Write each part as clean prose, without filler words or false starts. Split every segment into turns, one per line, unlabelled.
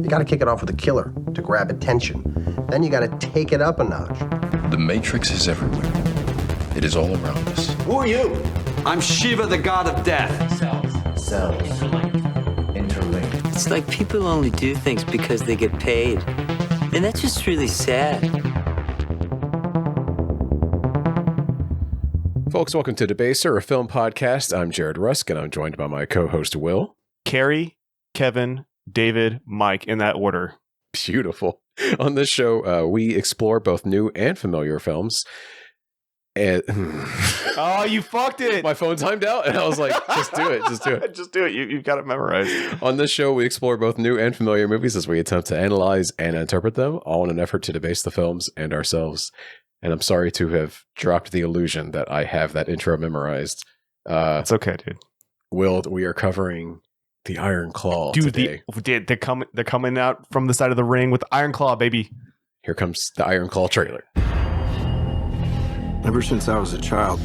You got to kick it off with a killer to grab attention. Then you got to take it up a notch.
The Matrix is everywhere. It is all around us.
Who are you?
I'm Shiva, the god of death.
Cells. Interlinked.
It's like people only do things because they get paid. And that's just really sad.
Folks, welcome to Debaser, a film podcast. I'm Jared Rusk, and I'm joined by my co-host, Will.
Carrie, Kevin, David, Mike, in that order.
Beautiful. On this show, we explore both new and familiar films. And
Oh, you fucked it.
My phone timed out, and I was like, just do it.
Just do it. You've got it memorized.
On this show, we explore both new and familiar movies as we attempt to analyze and interpret them, all in an effort to debase the films and ourselves. And I'm sorry to have dropped the illusion that I have that intro memorized.
It's okay, dude.
Will, we are covering The Iron Claw today.
They're coming out from the side of the ring with Iron Claw, baby.
Here comes the Iron Claw trailer.
Ever since I was a child,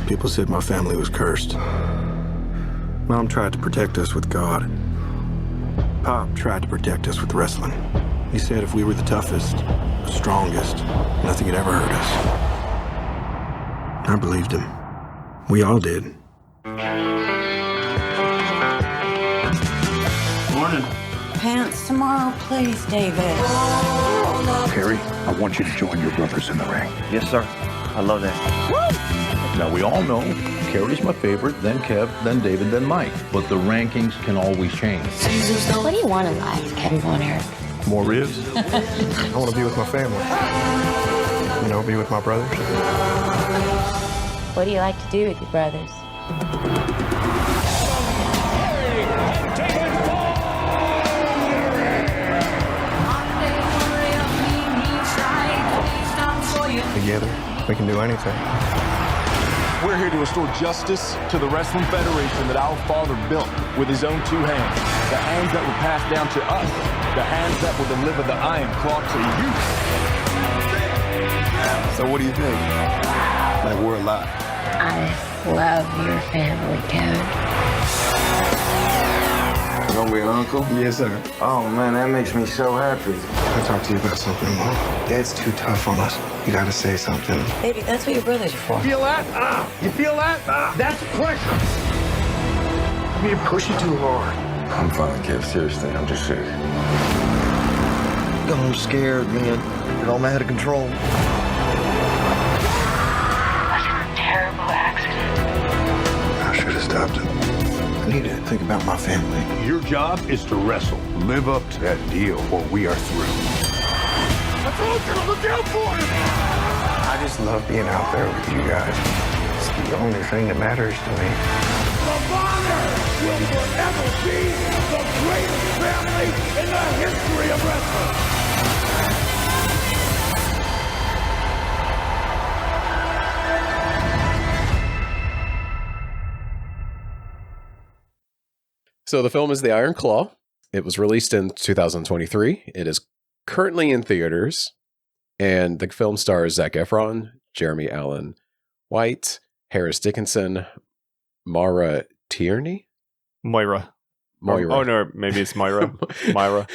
people said my family was cursed. Mom tried to protect us with God. Pop tried to protect us with wrestling. He said if we were the toughest, the strongest, nothing had ever hurt us. I believed him. We all did.
Morning.
Pants tomorrow, please, David.
Perry, I want you to join your brothers in the ring.
Yes, sir. I love that.
Woo! Now, we all know Carrie's my favorite, then Kev, then David, then Mike. But the rankings can always change.
What do you want in life, Kevin Von Erich?
More ribs?
I want to be with my family. You know, be with my brothers.
What do you like to do with your brothers?
Together, we can do anything.
We're here to restore justice to the Wrestling Federation that our father built with his own two hands. The hands that were passed down to us. The hands that will deliver the Iron Claw to you.
So what do you think? Like we're alive.
I love your family, Kevin.
You know your uncle?
Yes, sir.
Oh, man, that makes me so happy.
I'll talk to you about something, Mom. Dad's too tough on us. You gotta say something.
Baby, that's what your brothers are for.
Feel that? You feel that? That's pressure.
You're pushing too hard.
I'm fine, Kev. Seriously, I'm just sick. I'm scared, man. It all out of control.
It was a terrible accident.
I should have stopped him. I need to think about my family.
Your job is to wrestle. Live up to that deal or we are through. I told you to look out for him!
I just love being out there with you guys. It's the only thing that matters to me.
The Bonner will forever be the greatest family in the history of wrestling.
So the film is The Iron Claw. It was released in 2023. It is currently in theaters, and the film stars Zac Efron, Jeremy Allen White, Harris Dickinson, Maura Tierney?
Moira. Oh, no, maybe it's Myra. Mara.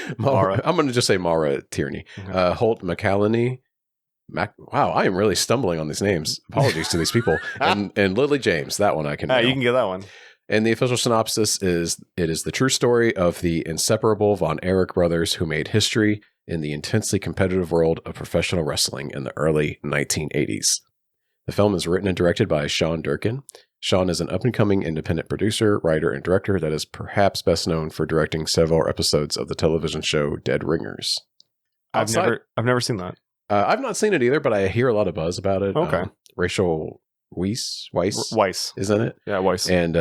I'm going to just say Maura Tierney.
Okay.
Holt McCallany. Wow, I am really stumbling on these names. Apologies to these people. And Lily James. That one I can know.
You can get that one.
And the official synopsis is, it is the true story of the inseparable Von Erich brothers who made history in the intensely competitive world of professional wrestling in the early 1980s. The film is written and directed by Sean Durkin. Sean is an up-and-coming independent producer, writer, and director that is perhaps best known for directing several episodes of the television show Dead Ringers.
I've never seen that.
I've not seen it either, but I hear a lot of buzz about it.
Okay.
Rachel Weisz is in it.
Yeah, Weisz.
And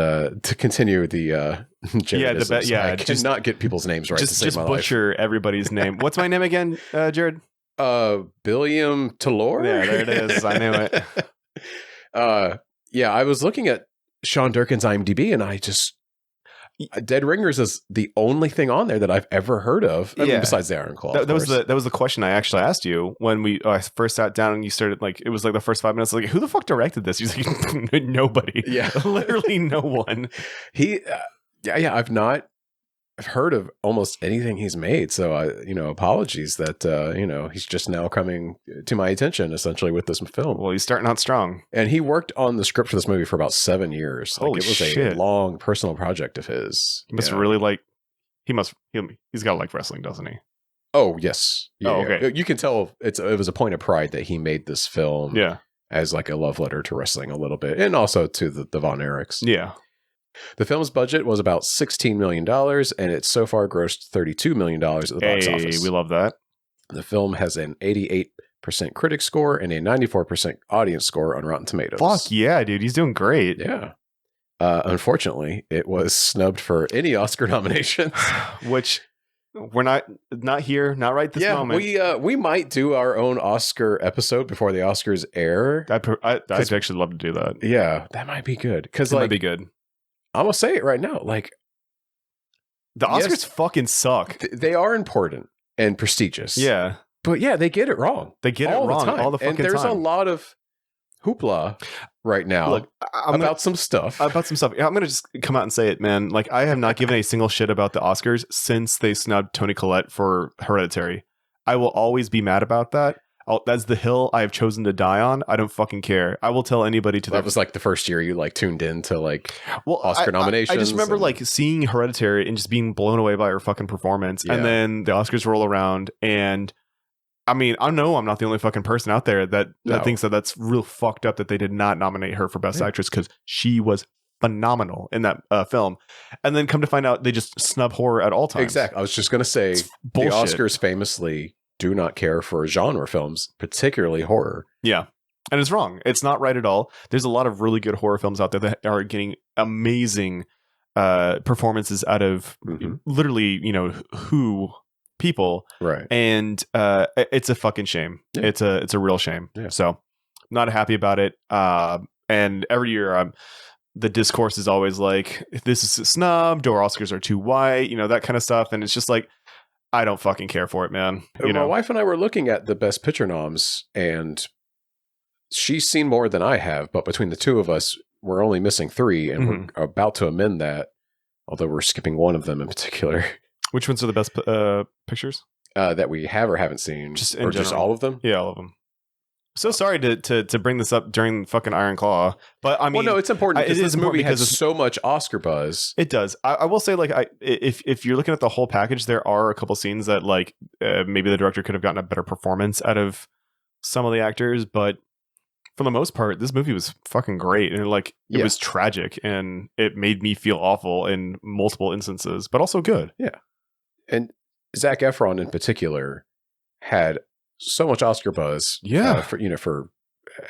to continue the I
just
cannot get people's names right.
Just butcher everybody's name. What's my name again, Jared?
Billiam Talor.
Yeah, there it is. I knew it.
Yeah, I was looking at Sean Durkin's IMDb, and Dead Ringers is the only thing on there that I've ever heard of. I mean, besides the Iron Claw.
That was the question I actually asked you when we first sat down and you started, like, it was like the first 5 minutes, like, who the fuck directed this? He's like, nobody.
Yeah,
literally no one.
I've not heard of almost anything he's made. So apologies that, he's just now coming to my attention essentially with this film.
Well, he's starting out strong.
And he worked on the script for this movie for about 7 years.
Holy
it was
shit.
a long personal project of his.
He must really like, he's got to like wrestling, doesn't he?
Oh, yes. Yeah,
okay.
You can tell it was a point of pride that he made this film as like a love letter to wrestling a little bit. And also to the Von Erichs.
Yeah.
The film's budget was about $16 million, and it's so far grossed $32 million at the box office.
We love that.
The film has an 88% critic score and a 94% audience score on Rotten Tomatoes.
Fuck yeah, dude. He's doing great.
Yeah. Unfortunately, it was snubbed for any Oscar nominations.
Which we're not here, not right this moment.
We might do our own Oscar episode before the Oscars air.
I'd actually love to do that.
Yeah, that might be good. Because
might be good.
I'm going to say it right now. Like,
the Oscars fucking suck.
They are important and prestigious.
Yeah.
But yeah, they get it wrong.
They get it wrong all the fucking time.
And there's a lot of hoopla right now about some stuff.
Yeah, I'm going to just come out and say it, man. Like, I have not given a single shit about the Oscars since they snubbed Toni Collette for Hereditary. I will always be mad about that. That's the hill I have chosen to die on. I don't fucking care. I will tell anybody to
that. Was like the first year you like tuned in to like Oscar nominations.
I just remember like seeing Hereditary and just being blown away by her fucking performance. Yeah. And then the Oscars roll around, and I mean, I know I'm not the only fucking person out there that thinks that that's real fucked up that they did not nominate her for Best Actress, because she was phenomenal in that film. And then come to find out they just snub horror at all times.
Exactly. I was just going to say the Oscars famously do not care for genre films, particularly horror.
Yeah. And it's wrong. It's not right at all. There's a lot of really good horror films out there that are getting amazing performances out of literally, who people.
Right.
And it's a fucking shame. Yeah. It's a real shame.
Yeah.
So not happy about it. And every year the discourse is always like, this is snubbed or Oscars are too white, that kind of stuff. And it's just like, I don't fucking care for it, man.
My wife and I were looking at the Best Picture noms, and she's seen more than I have, but between the two of us, we're only missing 3, and we're about to amend that, although we're skipping one of them in particular.
Which ones are the best pictures?
That we have or haven't seen? Just all of them?
Yeah, all of them. So sorry to bring this up during fucking Iron Claw, but I mean,
well, no, it's important because this movie has so much Oscar buzz.
It does. I will say, like, if you're looking at the whole package, there are a couple scenes that, like, maybe the director could have gotten a better performance out of some of the actors, but for the most part, this movie was fucking great, and it was tragic, and it made me feel awful in multiple instances, but also good.
Yeah, and Zac Efron in particular had so much Oscar buzz, for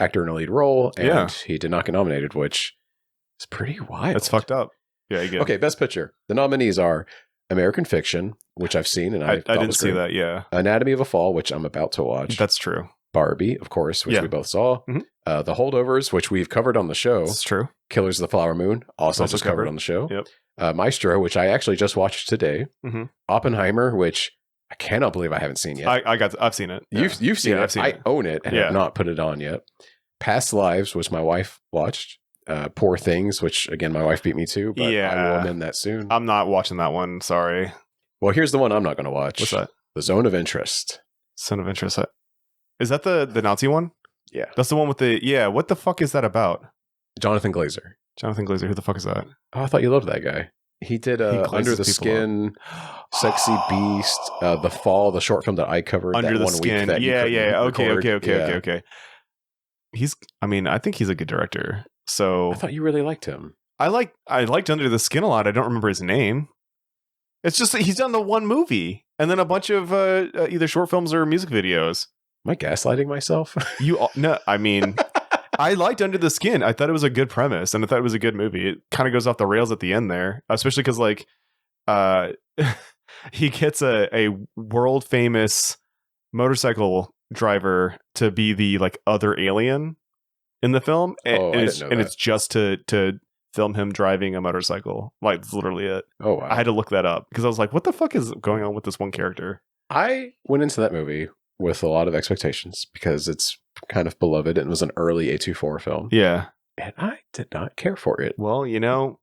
actor in a lead role, and he did not get nominated, which is pretty wild.
That's fucked up. Yeah, you get
okay. Best Picture. The nominees are American Fiction, which I've seen, and I
didn't see that. Yeah,
Anatomy of a Fall, which I'm about to watch.
That's true.
Barbie, of course, which we both saw. The Holdovers, which we've covered on the show.
That's true.
Killers of the Flower Moon, also just covered on the show.
Yep.
Maestro, which I actually just watched today. Oppenheimer, which I cannot believe I haven't seen yet.
I've seen it.
You've seen it.
I've seen it.
I own it and have not put it on yet. Past Lives, which my wife watched. Poor Things, which again my wife beat me to, but I will amend that soon.
I'm not watching that one. Sorry.
Well, here's the one I'm not going to watch.
What's that?
The Zone of Interest.
Zone of Interest. Is that the Nazi one?
Yeah.
That's the one with the what the fuck is that about?
Jonathan Glazer.
Who the fuck is that?
Oh, I thought you loved that guy. He did Under the Skin, Sexy Beast, The Fall, the short film that I covered
Under
that
the
one
Skin.
week. That
Okay. I think he's a good director. So
I thought you really liked him.
I liked Under the Skin a lot. I don't remember his name. It's just that he's done the one movie and then a bunch of either short films or music videos.
Am I gaslighting myself?
No, I mean, I liked Under the Skin. I thought it was a good premise, and I thought it was a good movie. It kind of goes off the rails at the end there, especially because he gets a world famous motorcycle driver to be the other alien in the film, and it's just to film him driving a motorcycle. That's literally it.
Oh wow!
I had to look that up because I was like, what the fuck is going on with this one character?
I went into that movie with a lot of expectations because it's kind of beloved and it was an early A24 film.
Yeah.
And I did not care for it.
Well,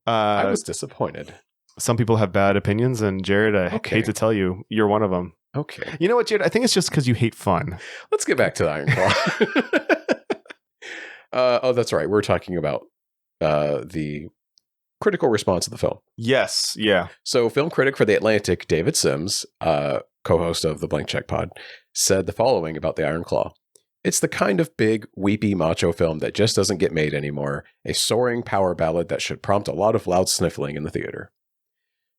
I was disappointed.
some people have bad opinions, and Jared, I hate to tell you, you're one of them.
Okay.
You know what, Jared? I think it's just because you hate fun.
Let's get back to the Iron Claw. That's right. We're talking about the critical response to the film.
Yes. Yeah.
So film critic for The Atlantic, David Sims, co-host of the Blank Check Pod, said the following about the Iron Claw. It's the kind of big, weepy macho film that just doesn't get made anymore. A soaring power ballad that should prompt a lot of loud sniffling in the theater.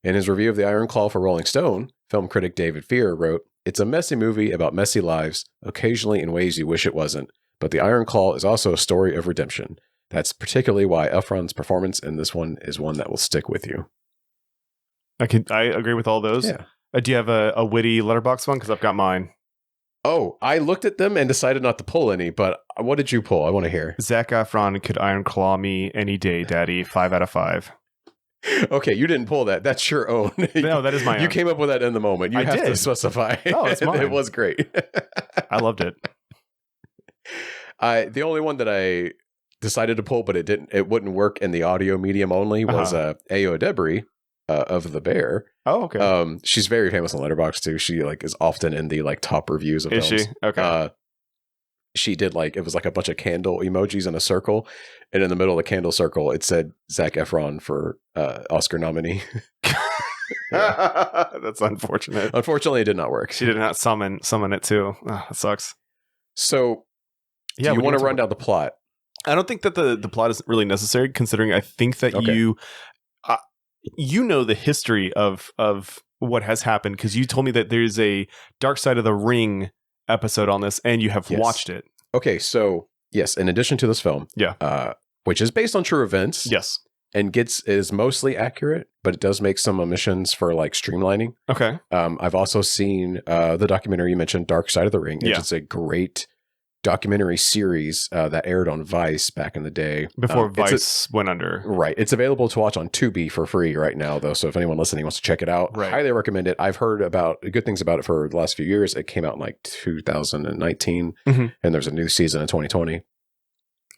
In his review of the Iron Claw for Rolling Stone, film critic David Fear wrote, "It's a messy movie about messy lives, occasionally in ways you wish it wasn't, but the Iron Claw is also a story of redemption. That's particularly why Efron's performance in this one is one that will stick with you."
I agree with all those.
Yeah.
Do you have a witty letterbox one? Because I've got mine.
Oh, I looked at them and decided not to pull any, but what did you pull? I want to hear.
Zac Efron could Iron Claw me any day, Daddy. 5 out of 5.
Okay, you didn't pull that. That's your own.
No, that is my own.
You came up with that in the moment. You have to specify.
Oh, it's mine.
It was great.
I loved it.
The only one that I decided to pull, but it wouldn't work in the audio medium only, was Ayo Debris of The Bear.
Oh, okay.
She's very famous on Letterboxd too. She is often in the top reviews of
films. Is she? Okay.
She did it was a bunch of candle emojis in a circle, and in the middle of the candle circle it said Zac Efron for Oscar nominee.
That's unfortunate.
Unfortunately, it did not work.
She did not summon it too. Oh, that sucks.
So, do you want to run down the plot?
I don't think that the plot is really necessary, considering I think that you know the history of what has happened, because you told me that there's a Dark Side of the Ring episode on this, and you have watched it.
Okay, so yes, in addition to this film, which is based on true events,
yes,
and is mostly accurate, but it does make some omissions for streamlining.
Okay,
I've also seen the documentary you mentioned, Dark Side of the Ring. It's a great documentary series that aired on Vice back in the day
before Vice went under.
Right, it's available to watch on Tubi for free right now, though. So if anyone listening wants to check it out, highly recommend it. I've heard about good things about it for the last few years. It came out in 2019, and there's a new season in 2020,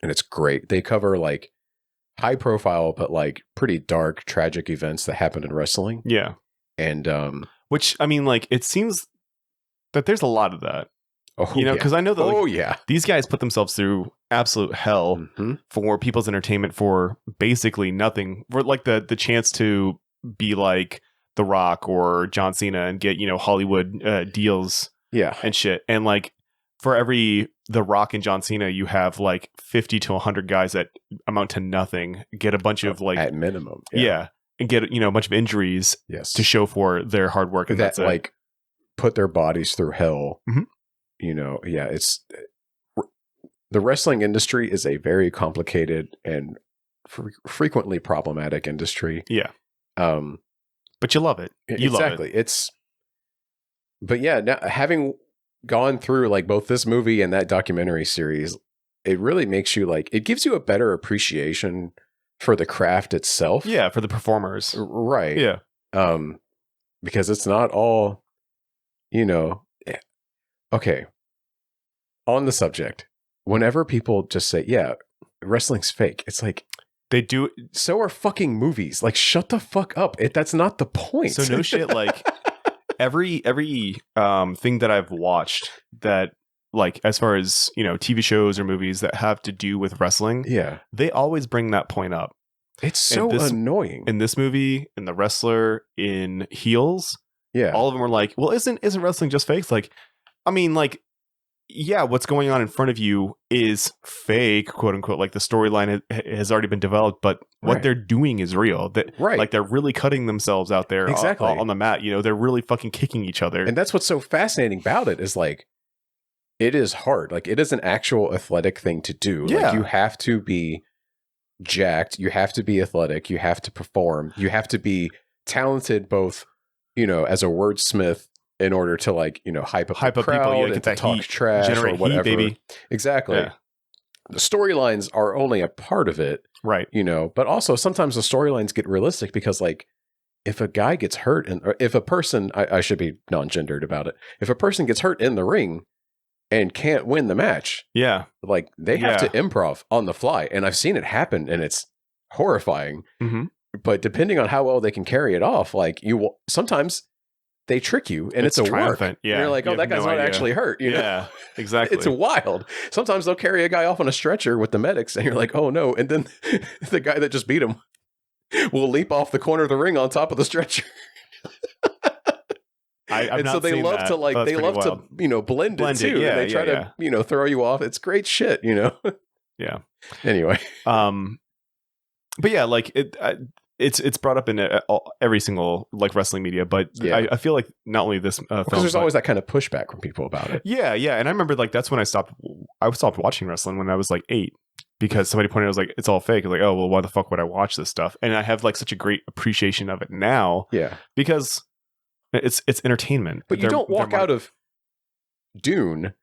and it's great. They cover high profile but pretty dark, tragic events that happened in wrestling.
Yeah,
and
which, I mean, it seems that there's a lot of that.
Oh,
because I know that these guys put themselves through absolute hell for people's entertainment for basically nothing, for the chance to be like The Rock or John Cena and get Hollywood deals and shit. And for every The Rock and John Cena, you have 50 to 100 guys that amount to nothing, get a bunch of
at minimum,
and get a bunch of injuries to show for their hard work, and that's
put their bodies through hell. It's the wrestling industry is a very complicated and frequently problematic industry.
Yeah. But you love it. You love it. But now, having gone through both this movie and that documentary series, it really makes you it gives you a better appreciation for the craft itself. Yeah. For the performers.
Right.
Yeah.
Because it's not all, okay. On the subject, whenever people just say, yeah, wrestling's fake, it's
they do.
So are fucking movies. Shut the fuck up. That's not the point.
So no shit. Every thing that I've watched that as far as, TV shows or movies that have to do with wrestling, they always bring that point up.
It's so annoying.
In this movie, in The Wrestler, in Heels, all of them are well, isn't wrestling just fake? What's going on in front of you is fake, quote unquote. The storyline has already been developed, but what they're doing is real. They're really cutting themselves out there on the mat. They're really fucking kicking each other.
And that's what's so fascinating about it is it is hard. It is an actual athletic thing to do.
Yeah.
You have to be jacked. You have to be athletic. You have to perform. You have to be talented both, as a wordsmith, in order to hype up the crowd,
people,
and
get that
talk
heat,
trash or whatever.
Heat, baby.
Exactly.
Yeah.
The storylines are only a part of it,
right?
But also sometimes the storylines get realistic because if a guy gets hurt or if a person, I should be non-gendered about it. If a person gets hurt in the ring and can't win the match, they have to improv on the fly, and I've seen it happen, and it's horrifying. but depending on how well they can carry it off, like sometimes they trick you and it's a
triumphant.
work.
Yeah.
And you're like, oh, that guy's not actually hurt. You know?
Yeah, exactly.
It's wild. Sometimes they'll carry a guy off on a stretcher with the medics and you're like, oh no. And then the guy that just beat him will leap off the corner of the ring on top of the stretcher. And so they love to blend it too.
Yeah,
they try to throw you off. It's great shit,
Yeah.
Anyway,
but yeah, like it's brought up in every single like wrestling media, but I feel like not only this film,
because there's always that kind of pushback from people about it.
Yeah, and I remember like that's when I stopped watching wrestling when I was like 8. Because somebody pointed out, I was like, it's all fake. I was like, oh, well, why the fuck would I watch this stuff? And I have like such a great appreciation of it now.
Yeah.
Because it's entertainment.
But you don't walk out of Dune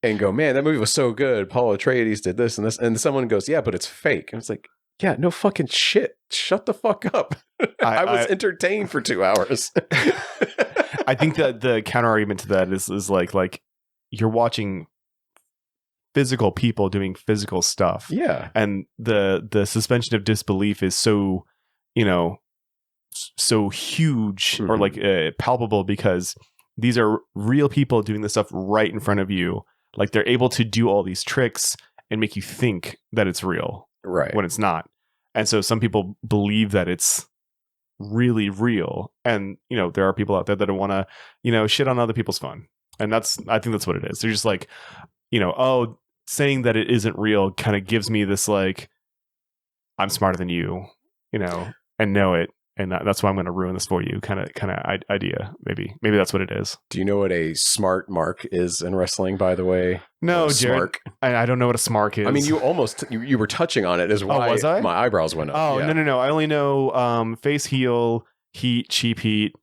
and go, man, that movie was so good. Paul Atreides did this and this. And someone goes, yeah, but it's fake. And it's like, yeah, no fucking shit. Shut the fuck up. I was entertained for 2 hours.
I think that the counter argument to that is like you're watching physical people doing physical stuff.
Yeah.
And the suspension of disbelief is so, so huge or like palpable because these are real people doing this stuff right in front of you. Like they're able to do all these tricks and make you think that it's real.
Right.
When it's not. And so some people believe that it's really real. And, there are people out there that want to, shit on other people's fun. And I think that's what it is. They're just like, saying that it isn't real kind of gives me this like, I'm smarter than you, and know it. And that's why I'm going to ruin this for you kind of idea. Maybe that's what it is.
Do you know what a smart mark is in wrestling, by the way?
No, Jared. I don't know what a smark is.
I mean, you were touching on it is why
was I?
My eyebrows went up.
Oh, yeah. No. I only know face, heel, heat, cheap heat.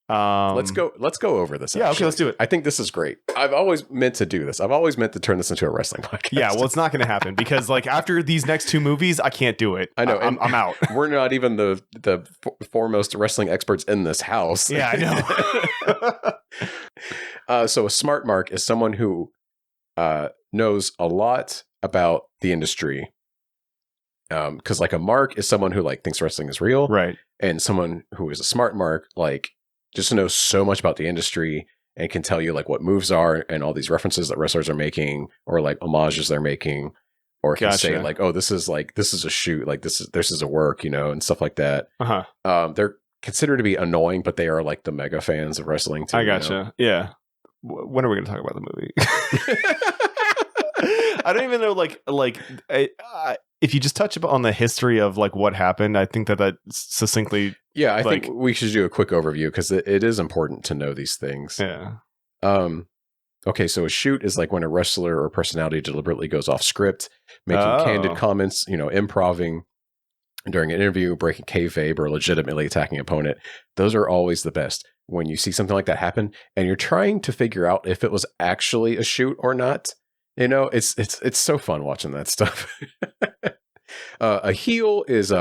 Let's go over this.
Yeah, okay, let's do it.
I think this is great. I've always meant to do this. I've always meant to turn this into a wrestling podcast.
Yeah, well, it's not going to happen because like after these next 2 movies, I can't do it.
I know.
I'm out.
We're not even the foremost wrestling experts in this house.
Yeah, I
know. So a smart mark is someone who knows a lot about the industry. Because like a mark is someone who like thinks wrestling is real,
right? And
someone who is a smart mark like just knows so much about the industry and can tell you like what moves are and all these references that wrestlers are making or like homages they're making, or can say like, oh, this is a shoot, like this is a work, and stuff like that. They're considered to be annoying, but they are like the mega fans of wrestling too.
I gotcha. Yeah. When are we going to talk about the movie? I don't even know. If you just touch on the history of like what happened, I think that succinctly.
Yeah, I think we should do a quick overview because it is important to know these things.
Yeah.
Okay, so a shoot is like when a wrestler or personality deliberately goes off script, making candid comments, improving during an interview, breaking kayfabe, or legitimately attacking an opponent. Those are always the best. When you see something like that happen and you're trying to figure out if it was actually a shoot or not, it's so fun watching that stuff. A heel is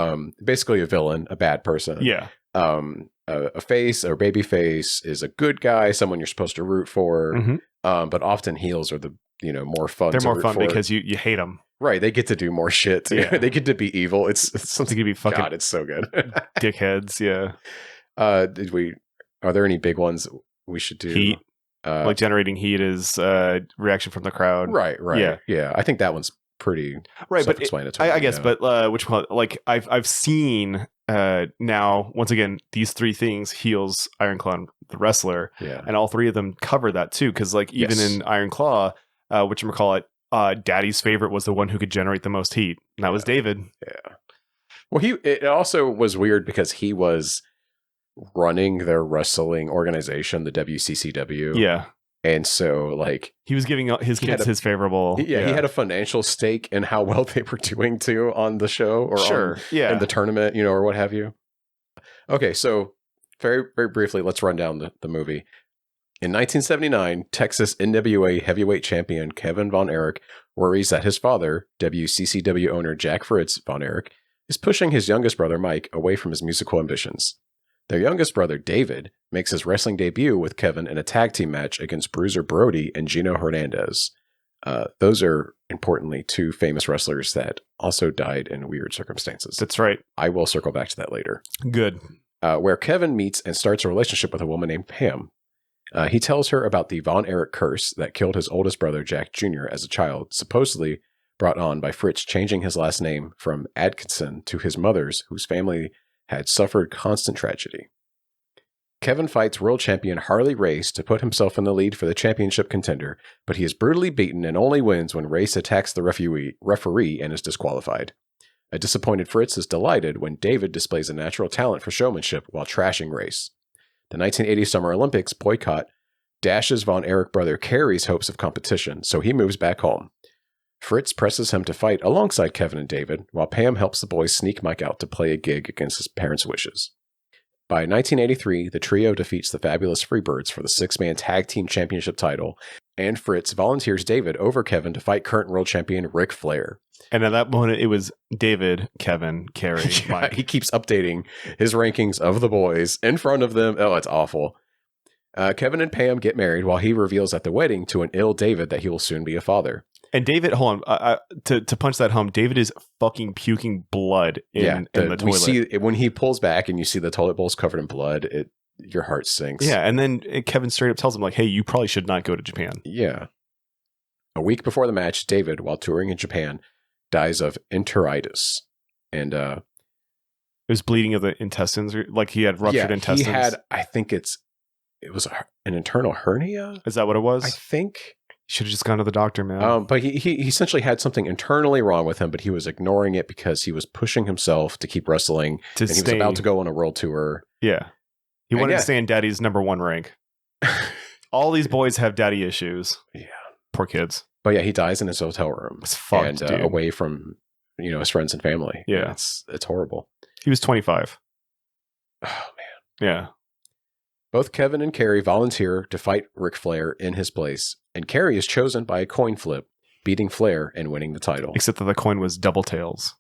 basically a villain, a bad person.
Yeah.
A face or baby face is a good guy, someone you're supposed to root for.
Mm-hmm.
But often heels are the more fun.
They're more fun because you hate them.
Right, they get to do more shit. Yeah. They get to be evil. It's something to be fucking. God, it's so good.
Dickheads. Yeah.
Are there any big ones we should do?
Heat. Like generating heat is reaction from the crowd.
Right. Yeah. I think that one's pretty self-explanatory.
I guess, but which one? Like I've seen now once again these 3 things: heels, Iron Claw, and the wrestler.
Yeah.
And all 3 of them cover that too, because like even in Iron Claw, whatchamacallit, Daddy's favorite was the one who could generate the most heat, and that was David.
Yeah. Well, it also was weird because he was running their wrestling organization, the WCCW.
Yeah.
And so, like,
he was giving his kids his favorable.
He had a financial stake in how well they were doing too on the show, or in the tournament, or what have you. Okay, so very, very briefly, let's run down the movie. In 1979, Texas NWA heavyweight champion Kevin Von Erich worries that his father, WCCW owner Jack Fritz Von Erich, is pushing his youngest brother Mike away from his musical ambitions. Their youngest brother, David, makes his wrestling debut with Kevin in a tag team match against Bruiser Brody and Gino Hernandez. Those are importantly, 2 famous wrestlers that also died in weird circumstances.
That's right.
I will circle back to that later.
Good.
Where Kevin meets and starts a relationship with a woman named Pam. He tells her about the Von Erich curse that killed his oldest brother, Jack Jr., as a child, supposedly brought on by Fritz changing his last name from Atkinson to his mother's, whose family had suffered constant tragedy. Kevin fights world champion Harley Race to put himself in the lead for the championship contender, but he is brutally beaten and only wins when Race attacks the referee and is disqualified. A disappointed Fritz is delighted when David displays a natural talent for showmanship while trashing Race. The 1980 Summer Olympics boycott dashes Von Erich brother Kerry's hopes of competition, so he moves back home. Fritz presses him to fight alongside Kevin and David, while Pam helps the boys sneak Mike out to play a gig against his parents' wishes. By 1983, the trio defeats the Fabulous Freebirds for the 6-man tag team championship title, and Fritz volunteers David over Kevin to fight current world champion Ric Flair.
And at that moment, it was David, Kevin, Kerry, Mike.
He keeps updating his rankings of the boys in front of them. Oh, it's awful. Kevin and Pam get married while he reveals at the wedding to an ill David that he will soon be a father.
And David, hold on, to punch that home, David is fucking puking blood in the toilet.
We see when he pulls back and you see the toilet bowls covered in blood, your heart sinks.
Yeah, and then Kevin straight up tells him, like, hey, you probably should not go to Japan.
Yeah. A week before the match, David, while touring in Japan, dies of enteritis. And
it was bleeding of the intestines, like he had ruptured intestines.
He had, I think it was an internal hernia.
Is that what it was?
I think.
Should have just gone to the doctor, man.
But he essentially had something internally wrong with him, but he was ignoring it because he was pushing himself to keep wrestling. He was about to go on a world tour.
Yeah. He wanted to stay in daddy's #1 rank. All these boys have daddy issues.
Yeah.
Poor kids.
But yeah, he dies in his hotel room.
It's fucked,
and away from his friends and family.
Yeah.
It's horrible.
He was 25.
Oh, man.
Yeah.
Both Kevin and Kerry volunteer to fight Ric Flair in his place, and Kerry is chosen by a coin flip, beating Flair and winning the title.
Except that the coin was double tails.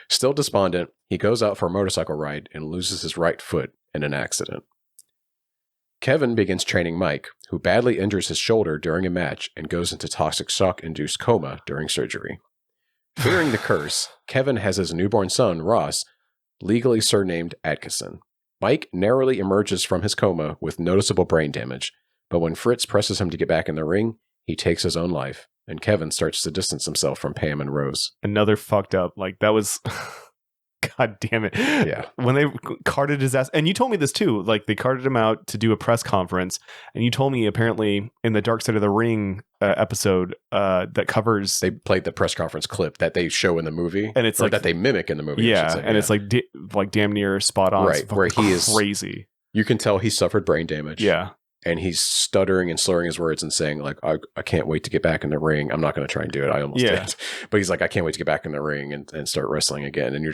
Still despondent, he goes out for a motorcycle ride and loses his right foot in an accident. Kevin begins training Mike, who badly injures his shoulder during a match and goes into toxic shock-induced coma during surgery. Fearing the curse, Kevin has his newborn son, Ross, legally surnamed Atkinson. Mike narrowly emerges from his coma with noticeable brain damage, but when Fritz presses him to get back in the ring, he takes his own life, and Kevin starts to distance himself from Pam and Rose.
Another fucked up, that was... God damn it.
Yeah.
When they carted his ass, and you told me this too, they carted him out to do a press conference, and you told me apparently in the Dark Side of the Ring episode that covers...
They played the press conference clip that they show in the movie,
and it's
that they mimic in the movie.
Yeah, and it's damn near spot on.
Right, where he is
crazy.
You can tell he suffered brain damage.
Yeah.
And he's stuttering and slurring his words and saying, I can't wait to get back in the ring. I'm not going to try and do it. I almost did. But he's like, I can't wait to get back in the ring and start wrestling again. And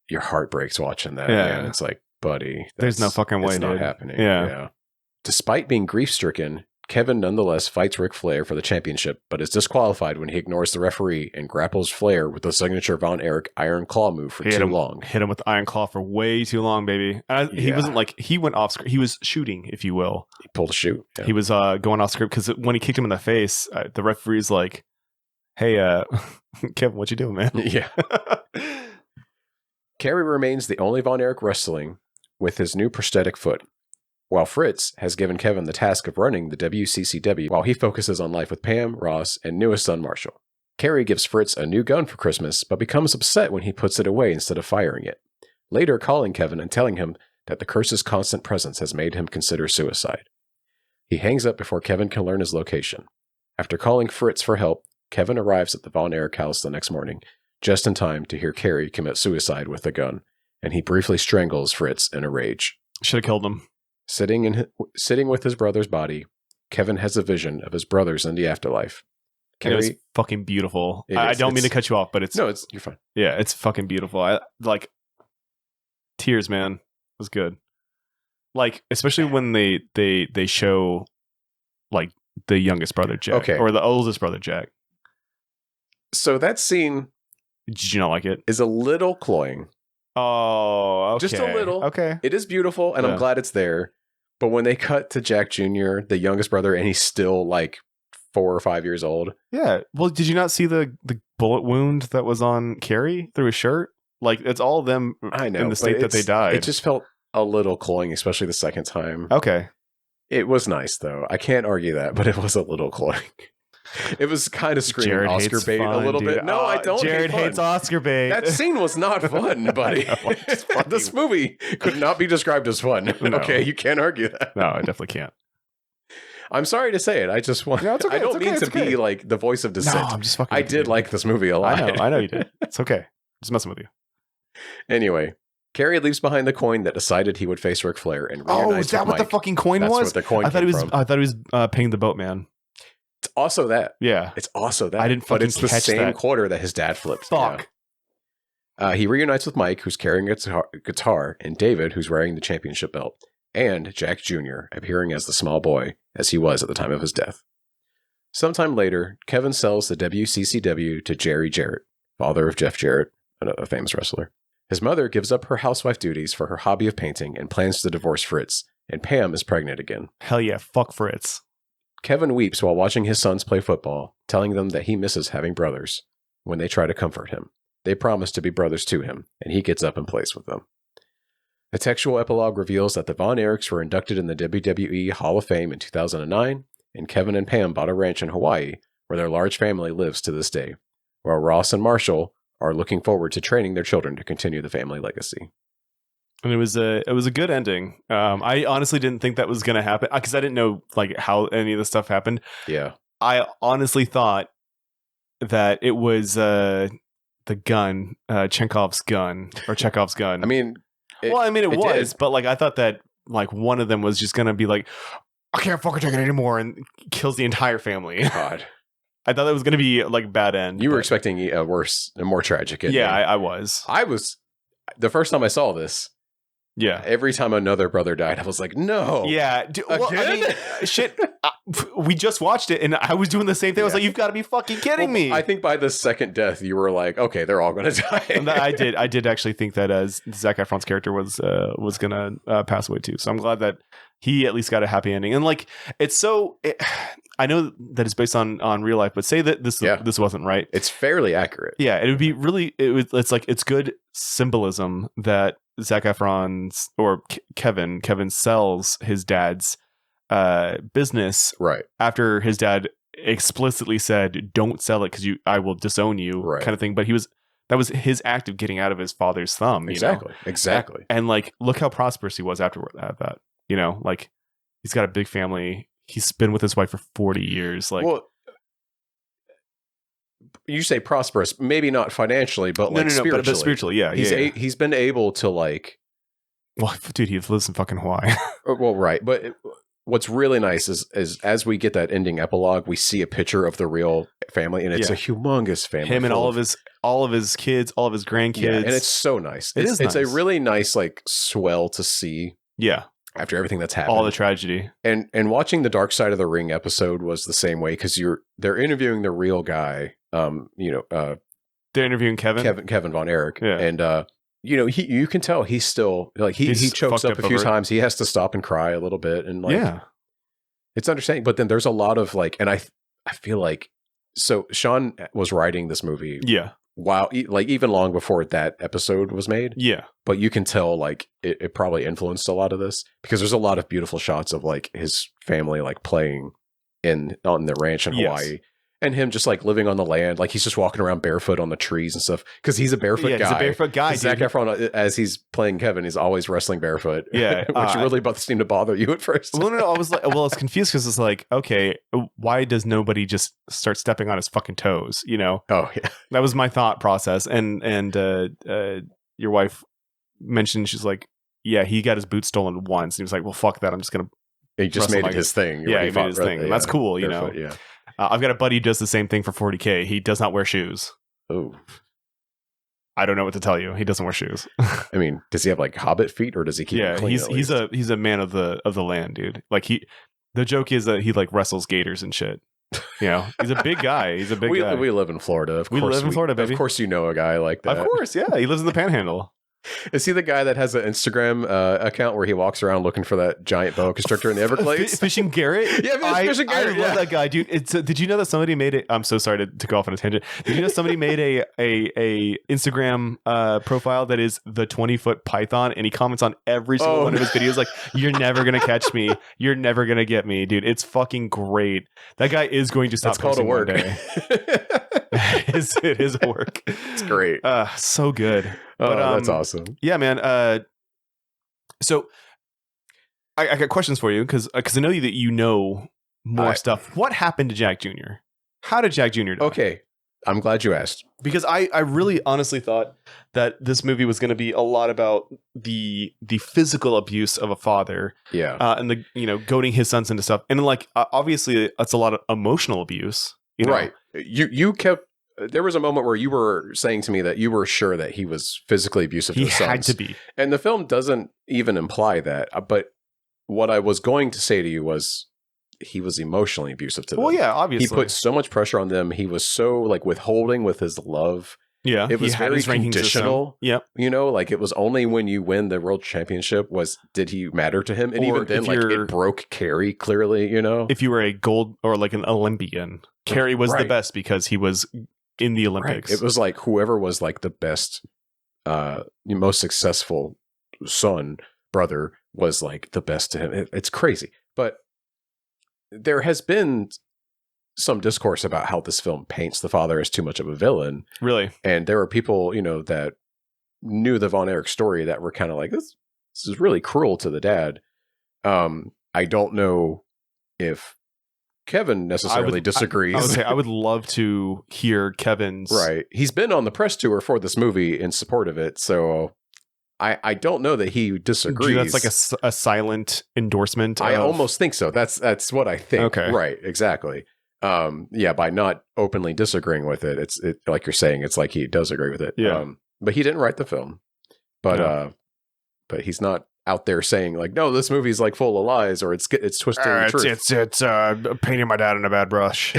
your heart breaks watching that. Yeah. Man. It's like, buddy.
There's no fucking way.
It's not happening.
Yeah.
Despite being grief-stricken, Kevin nonetheless fights Ric Flair for the championship, but is disqualified when he ignores the referee and grapples Flair with the signature Von Erich Iron Claw move for too long.
Hit him with the Iron Claw for way too long, baby. He wasn't he went off script. He was shooting, if you will.
He pulled a shoot. Yeah.
He was going off script because when he kicked him in the face, the referee's like, hey, Kevin, what you doing, man?
Yeah. Kerry remains the only Von Erich wrestling with his new prosthetic foot, while Fritz has given Kevin the task of running the WCCW while he focuses on life with Pam, Ross, and newest son Marshall. Kerry gives Fritz a new gun for Christmas, but becomes upset when he puts it away instead of firing it, later calling Kevin and telling him that the curse's constant presence has made him consider suicide. He hangs up before Kevin can learn his location. After calling Fritz for help, Kevin arrives at the Von Erich house the next morning, just in time to hear Kerry commit suicide with a gun, and he briefly strangles Fritz in a rage.
Should have killed him.
Sitting with his brother's body, Kevin has a vision of his brothers in the afterlife.
Kerry, it was fucking beautiful. I don't mean to cut you off, but
you're fine.
Yeah, it's fucking beautiful. I tears, man. It was good. Especially when they show the youngest brother Jack, or the oldest brother Jack.
So that scene,
did you not like it?
Is a little cloying.
Oh, okay.
Just a little.
Okay.
It is beautiful, and I'm glad it's there. But when they cut to Jack Jr., the youngest brother, and he's still 4 or 5 years old.
Yeah. Well, did you not see the bullet wound that was on Carrie through his shirt? Like, it's all of them in the state that they died.
It just felt a little cloying, especially the second time.
Okay.
It was nice, though. I can't argue that, but it was a little cloying. It was kind of screaming
Jared
Oscar
hates
bait
fun,
a little
dude.
bit. No, I don't.
Jared hates Oscar bait.
That scene was not fun, buddy. This movie could not be described as fun.
No.
Okay, you can't argue that.
No, I definitely can't.
I'm sorry to say it. I just want.
No, it's okay,
I don't
it's
mean
okay,
to be like the voice of
No,
dissent.
I'm just fucking.
I did like this movie a lot.
I know you did. It's okay. Just messing with you.
Anyway, Carrie leaves behind the coin that decided he would face Ric Flair and reunites
Oh, is that
with
what the
Mike.
fucking coin
That's
was?
what the coin
I thought
came
he was.
from.
I thought he was paying the boatman.
It's also that.
Yeah,
It's also that.
I didn't
But
fucking
it's the
catch
same
that.
quarter that his dad flipped.
Fuck.
Yeah. He reunites with Mike, who's carrying a guitar, and David, who's wearing the championship belt, and Jack Jr., appearing as the small boy, as he was at the time of his death. Sometime later, Kevin sells the WCCW to Jerry Jarrett, father of Jeff Jarrett, a famous wrestler. His mother gives up her housewife duties for her hobby of painting and plans to divorce Fritz, and Pam is pregnant again.
Hell yeah, fuck Fritz.
Kevin weeps while watching his sons play football, telling them that he misses having brothers. When they try to comfort him, they promise to be brothers to him, and he gets up and plays with them. The textual epilogue reveals that the Von Erichs were inducted in the WWE Hall of Fame in 2009, and Kevin and Pam bought a ranch in Hawaii, where their large family lives to this day, while Ross and Marshall are looking forward to training their children to continue the family legacy.
And it was a good ending. I honestly didn't think that was going to happen because I didn't know like how any of this stuff happened.
Yeah,
I honestly thought that it was the gun, Chekhov's gun.
I mean,
it was, but like I thought that like one of them was just going to be like, I can't fucking take it anymore, and kills the entire family.
God.
I thought that was going to be like bad end.
You were expecting a worse, a more tragic ending.
Yeah, I was.
I was. The first time I saw this,
yeah.
Every time another brother died, I was like, no.
Yeah. Well, I mean, shit. We just watched it, and I was doing the same thing. I was like, you've got to be fucking kidding me.
I think by the second death, you were like, okay, they're all going to die.
I did actually think that Zac Efron's character was going to pass away too. So I'm glad that he at least got a happy ending. And like, it's so. I know that it's based on real life, but say that this wasn't right.
It's fairly accurate.
Yeah, it would be really. It's like it's good symbolism that Zac Efron's or Kevin sells his dad's business
right
after his dad explicitly said, "Don't sell it because I will disown you,"
right.
kind of thing. But that was his act of getting out of his father's thumb.
Exactly.
And like, look how prosperous he was after that. You know, like he's got a big family. He's been with his wife for 40 years. Like,
well, you say prosperous, maybe not financially, but spiritually.
But spiritually, yeah.
He's been able to like.
Well, dude, he lives in fucking Hawaii.
Well, right, but what's really nice is as we get that ending epilogue, we see a picture of the real family, and it's a humongous family.
Him and all of his kids, all of his grandkids,
and it's so nice. It's a really nice like swell to see.
Yeah.
After everything that's happened,
all the tragedy,
and watching the Dark Side of the Ring episode was the same way because they're interviewing the real guy. They're
interviewing
Kevin Von Erich,
yeah.
And you can tell he's still like he chokes up a few times. He has to stop and cry a little bit, and like it's understanding. But then there's a lot of like, and I feel like so Sean was writing this movie, while like even long before that episode was made, But you can tell like it probably influenced a lot of this because there's a lot of beautiful shots of like his family like playing on the ranch in Hawaii. And him just like living on the land, like he's just walking around barefoot on the trees and stuff because he's a barefoot guy.
He's a barefoot guy.
Zac Efron, as he's playing Kevin, he's always wrestling barefoot.
Yeah,
which really seemed to bother you at first.
Well, no, I was like, I was confused because it's like, okay, why does nobody just start stepping on his fucking toes? You know?
Oh yeah,
that was my thought process. And your wife mentioned she's like, yeah, he got his boots stolen once. And he was like, well, fuck that. I'm just gonna.
He just made it his thing.
Yeah, he made it his thing. That's cool. You know.
Yeah.
I've got a buddy who does the same thing for 40K. He does not wear shoes.
Oh.
I don't know what to tell you. He doesn't wear shoes.
I mean, does he have like hobbit feet or does he keep them clean?
He's a man of the land, dude. Like the joke is that he like wrestles gators and shit. You know, he's a big guy. He's a big guy.
We live in Florida. Of course,
live in Florida, baby.
Of course you know a guy like that.
Of course, yeah. He lives in the Panhandle.
Is he the guy that has an Instagram account where he walks around looking for that giant boa constrictor in the Everglades?
Fishing Garrett?
Yeah, Fishing Garrett.
I love that guy, dude. Did you know that somebody made it? I'm so sorry to go off on a tangent. Did you know somebody made a Instagram profile that is the 20-foot python, and he comments on every single one of his videos like, "You're never gonna catch me. You're never gonna get me, dude." It's fucking great. That guy is going to stop.
That's called a work.
It is a work.
It's great.
So good. But,
that's awesome.
Yeah, man. So I got questions for you because I know that you know more stuff. What happened to Jack Jr.? How did Jack Jr. die?
Okay, I'm glad you asked.
Because I really honestly thought that this movie was going to be a lot about the physical abuse of a father.
Yeah.
And the goading his sons into stuff. And like obviously that's a lot of emotional abuse.
Right. You kept. There was a moment where you were saying to me that you were sure that he was physically abusive to his sons. He had
to be.
And the film doesn't even imply that. But what I was going to say to you was he was emotionally abusive to them.
Well, yeah, obviously.
He put so much pressure on them. He was so like withholding with his love.
Yeah.
It was very conditional.
Yep.
Like it was only when you win the world championship did he matter to him. And even then, like it broke Carrie clearly, If
you were a gold or like an Olympian, Carrie was the best because he was in the Olympics.
Right. It was like whoever was like the best, most successful brother was like the best to him. It's crazy. But there has been some discourse about how this film paints the father as too much of a villain.
Really?
And there were people, that knew the Von Erich story that were kind of like, this is really cruel to the dad. I don't know if Kevin necessarily disagrees.
I would love to hear Kevin's.
Right. He's been on the press tour for this movie in support of it. So I don't know that he disagrees.
That's like a silent endorsement.
I almost think so. That's what I think.
Okay.
Right. Exactly. By not openly disagreeing with it, it's like you're saying, it's like he does agree with it.
Yeah.
But he didn't write the film. But he's not out there saying like, no, this movie's like full of lies or it's twisting the truth.
It's painting my dad in a bad brush.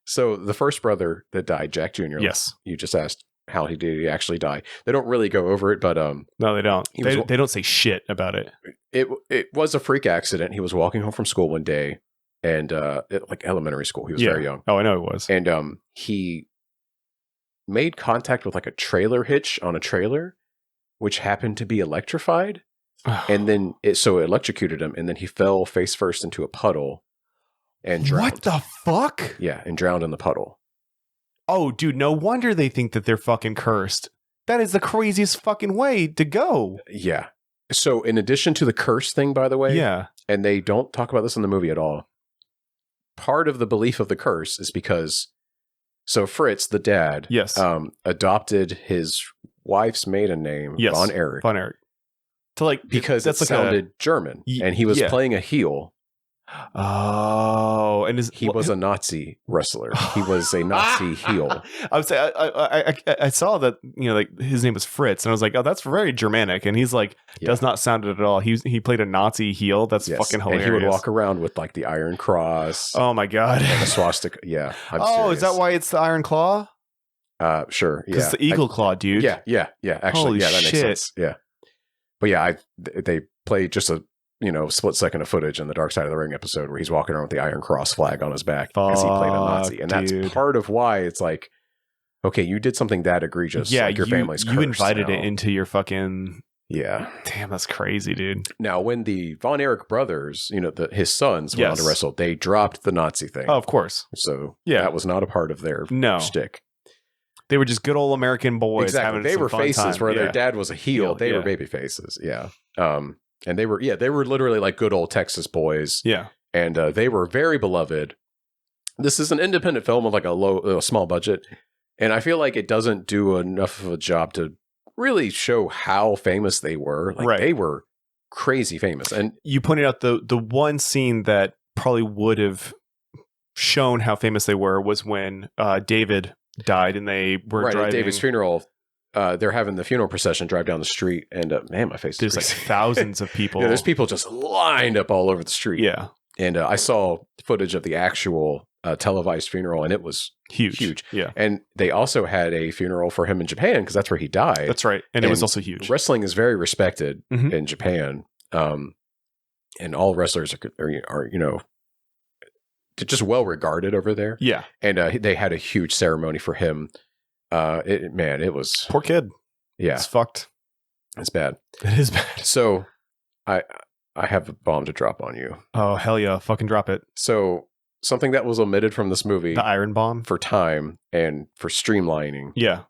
So the first brother that died, Jack Jr.
Yes.
You just asked how did he actually die. They don't really go over it, but
no, they don't. They don't say shit about it.
It was a freak accident. He was walking home from school one day, and like elementary school. He was very young.
Oh, I know it was.
And he made contact with like a trailer hitch on a trailer, which happened to be electrified. And then it electrocuted him, and then he fell face first into a puddle and drowned.
What the fuck?
Yeah, and drowned in the puddle.
Oh, dude, no wonder they think that they're fucking cursed. That is the craziest fucking way to go.
Yeah. So in addition to the curse thing, by the way, and they don't talk about this in the movie at all, part of the belief of the curse is because Fritz, the dad, adopted his wife's maiden name, Von Erich.
Von Erich.
Because it sounded German, and he was playing a heel.
Oh, and
he was a Nazi wrestler. He was a Nazi heel.
I would say I saw that like his name was Fritz, and I was like, oh, that's very Germanic. And he's like, does not sound it at all. He played a Nazi heel. That's fucking hilarious.
And he would walk around with like the Iron Cross.
Oh my god,
and the swastika. Yeah.
Serious. Is that why it's the Iron Claw?
Sure. Yeah,
because the Eagle Claw, dude.
Yeah. Actually,
holy
that makes
shit.
sense. Yeah. But yeah, they played just a split second of footage in the Dark Side of the Ring episode where he's walking around with the Iron Cross flag on his back because he played a Nazi, and that's part of why it's like, okay, you did something that egregious.
Yeah,
like your family's cursed.
You invited it into your fucking.
Yeah.
Damn, that's crazy, dude.
Now, when the Von Erich brothers, his sons went on to wrestle, they dropped the Nazi thing.
Oh, of course.
So that was not a part of their shtick.
They were just good old American boys.
Exactly. They were faces where their dad was a heel. They were baby faces. Yeah. And they were literally like good old Texas boys.
Yeah.
And they were very beloved. This is an independent film of like a small budget. And I feel like it doesn't do enough of a job to really show how famous they were. Like they were crazy famous. And
you pointed out the one scene that probably would have shown how famous they were was when David died and they were driving.
At David's funeral. They're having the funeral procession drive down the street, and man, my face.
There's like thousands of people.
There's people just lined up all over the street.
Yeah,
and I saw footage of the actual televised funeral, and it was huge.
Yeah.
And they also had a funeral for him in Japan because that's where he died.
That's right. And it was also huge.
Wrestling is very respected in Japan. And all wrestlers are just well regarded over there.
Yeah.
And they had a huge ceremony for him. It was
poor kid.
Yeah.
It's fucked.
It's bad.
It is bad.
So I have a bomb to drop on you.
Oh, hell yeah. Fucking drop it.
So something that was omitted from this movie.
The iron bomb?
For time and for streamlining.
Yeah.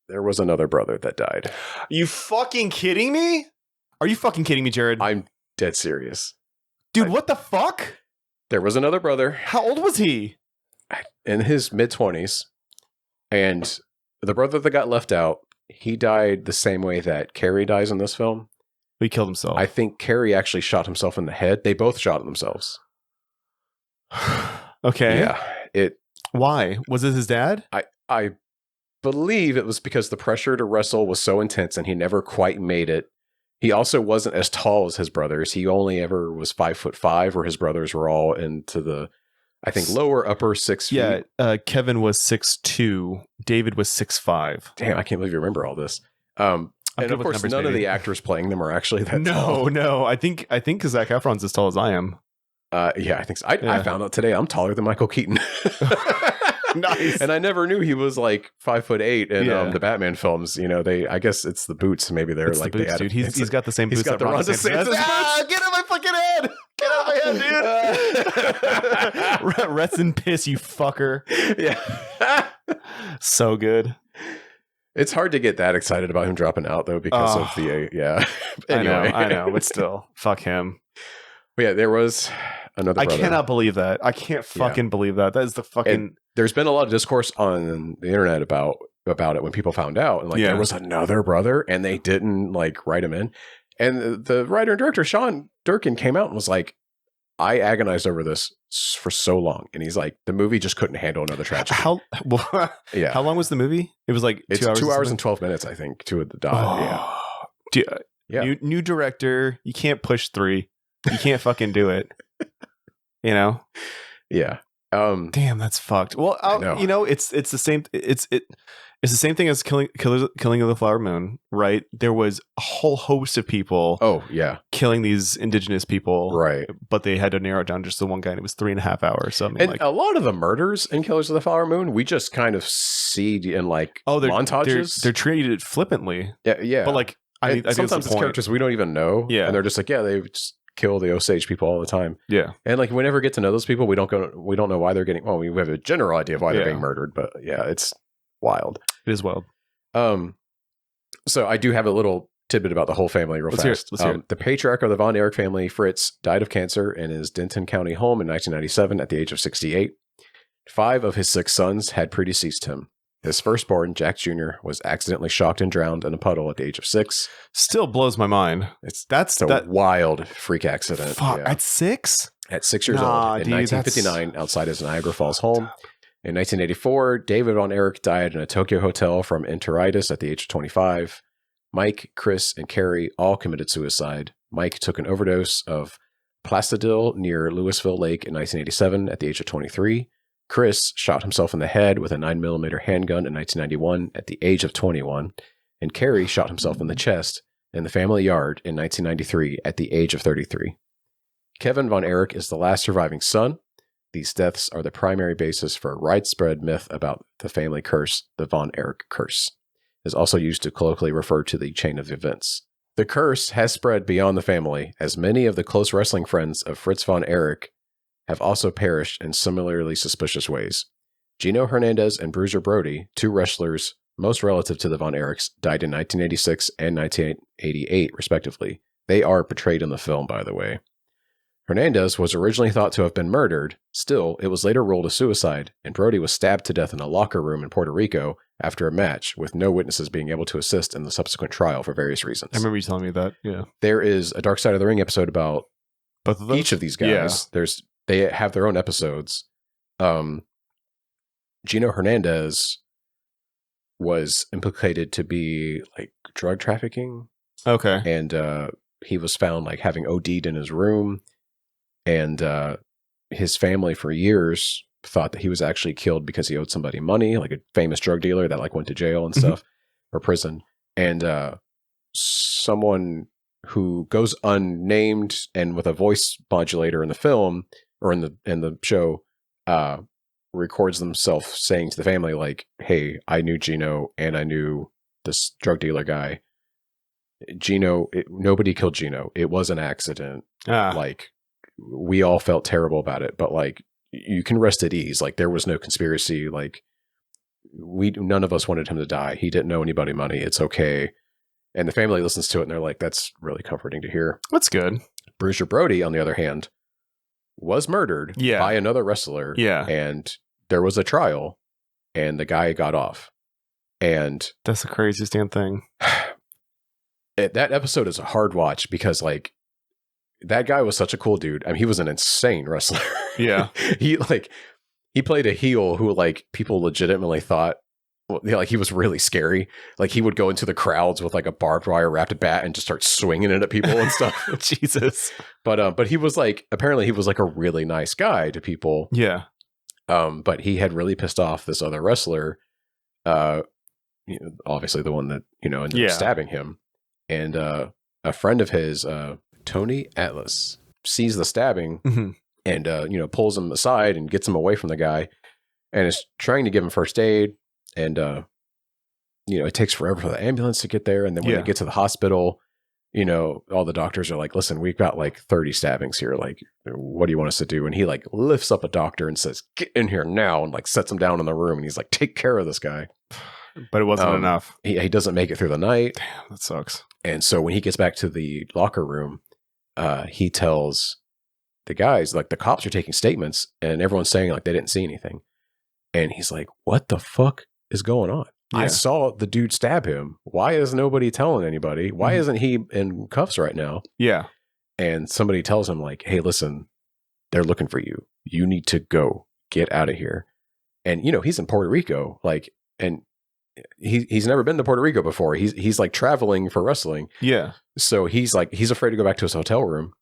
There was another brother that died.
You fucking kidding me? Are you fucking kidding me, Jared?
I'm dead serious.
Dude, what the fuck?
There was another brother.
How old was he?
In his mid-20s. And the brother that got left out, he died the same way that Carrie dies in this film.
He killed himself.
I think Carrie actually shot himself in the head. They both shot themselves.
Okay.
Yeah.
Why? Was it his dad?
I believe it was because the pressure to wrestle was so intense and he never quite made it. He also wasn't as tall as his brothers. He only ever was 5'5", where his brothers were all into the, I think, upper 6 feet.
Yeah, Kevin was 6'2". David was 6'5".
Damn, I can't believe you remember all this. And of course, none of the actors playing them are actually that tall.
No. I think Zac Efron's as tall as I am.
Yeah, I think so. I found out today I'm taller than Michael Keaton.
Nice.
And I never knew he was like 5'8" in the Batman films. I guess it's the boots. Maybe they're
it's
like
the boots, dude. He's got the same boots.
He's got the Ron DeSantis boots.
Get out of my fucking head! Get out of my head, dude! Rest in piss, you fucker.
Yeah.
So good.
It's hard to get that excited about him dropping out though because of the Anyway.
I know, but still, fuck him.
But yeah, there was another brother.
I cannot believe that. I can't fucking believe that. That is the fucking.
And there's been a lot of discourse on the internet about it when people found out, and there was another brother, and they didn't write him in. And the writer and director Sean Durkin came out and was like, "I agonized over this for so long," and he's like, "The movie just couldn't handle another tragedy."
How long was the movie? It was like
it's 2 hours and 12 minutes, I think, to the dot.
New director. You can't push 3. You can't fucking do it.
Yeah.
Damn, that's fucked. Well, it's the same. It's the same thing as killing of the Flower Moon, right? There was a whole host of people.
Oh yeah,
killing these indigenous people,
right?
But they had to narrow it down just to one guy, and it was 3.5 hours. So
a lot of the murders in Killers of the Flower Moon, we just kind of see in montages.
They're treated flippantly.
Yeah.
But I think
sometimes it's characters we don't even know.
Yeah,
and they're just like, they just kill the Osage people all the time.
Yeah.
And we never get to know those people. We don't know why they're getting, we have a general idea of why they're being murdered, but yeah, it's wild.
It is wild.
So I do have a little tidbit about the whole family real fast.
Let's hear it.
The patriarch of the Von Erich family, Fritz, died of cancer in his Denton County home in 1997 at the age of 68. 5 of his 6 sons had predeceased him. His firstborn, Jack Jr., was accidentally shocked and drowned in a puddle at the age of 6.
Still blows my mind.
That's a wild freak accident.
Fuck, at 6?
At 6 years old. In 1959, outside his Niagara Falls home. In 1984, David Von Erich died in a Tokyo hotel from enteritis at the age of 25. Mike, Chris, and Carrie all committed suicide. Mike took an overdose of Placidil near Louisville Lake in 1987 at the age of 23. Chris shot himself in the head with a 9mm handgun in 1991 at the age of 21, and Carrie shot himself in the chest in the family yard in 1993 at the age of 33. Kevin Von Erich is the last surviving son. These deaths are the primary basis for a widespread myth about the family curse, the Von Erich curse. It is also used to colloquially refer to the chain of events. The curse has spread beyond the family, as many of the close wrestling friends of Fritz Von Erich have also perished in similarly suspicious ways. Gino Hernandez and Bruiser Brody, 2 wrestlers most relative to the Von Erichs, died in 1986 and 1988, respectively. They are portrayed in the film, by the way. Hernandez was originally thought to have been murdered. Still, it was later ruled a suicide, and Brody was stabbed to death in a locker room in Puerto Rico after a match, with no witnesses being able to assist in the subsequent trial for various reasons.
I remember you telling me that, yeah.
There is a Dark Side of the Ring episode about
both of those?
Each of these guys.
Yeah.
They have their own episodes. Gino Hernandez was implicated to be drug trafficking.
Okay.
And he was found having OD'd in his room. And his family for years thought that he was actually killed because he owed somebody money, like a famous drug dealer that like went to jail and stuff or prison. And someone who goes unnamed and with a voice modulator in the film or in the show records themselves saying to the family like, hey, I knew Gino and I knew this drug dealer guy. Nobody killed Gino. It was an accident. Like, we all felt terrible about it, but like, you can rest at ease. Like, there was no conspiracy. Like, none of us wanted him to die. He didn't owe anybody money. It's okay. And the family listens to it and they're like, that's really comforting to hear.
That's good.
Bruiser Brody, on the other hand, was murdered by another wrestler.
Yeah.
And there was a trial and the guy got off. And
that's the craziest damn thing.
That episode is a hard watch because like that guy was such a cool dude. I mean, he was an insane wrestler.
Yeah.
He played a heel who like people legitimately thought like he was really scary. Like he would go into the crowds with like a barbed wire wrapped bat and just start swinging it at people and stuff.
Jesus.
But he was like, apparently he was like a really nice guy to people.
Yeah.
But he had really pissed off this other wrestler. Obviously the one that, ended up stabbing him. And a friend of his, Tony Atlas, sees the stabbing and, pulls him aside and gets him away from the guy and is trying to give him first aid. And, it takes forever for the ambulance to get there. And then when they get to the hospital, all the doctors are like, listen, we've got like 30 stabbings here. Like, what do you want us to do? And he like lifts up a doctor and says, get in here now. And like sets him down in the room. And he's like, take care of this guy.
But it wasn't enough.
He doesn't make it through the night.
Damn, that sucks.
And so when he gets back to the locker room, he tells the guys, like the cops are taking statements and everyone's saying like they didn't see anything. And he's like, what the fuck is going on? Yeah. I saw the dude stab him. Why is nobody telling anybody? Why isn't he in cuffs right now?
Yeah.
And somebody tells him like, hey, listen, they're looking for you. You need to go. Get out of here. And, he's in Puerto Rico. Like, and he's never been to Puerto Rico before. He's like traveling for wrestling.
Yeah.
So he's afraid to go back to his hotel room.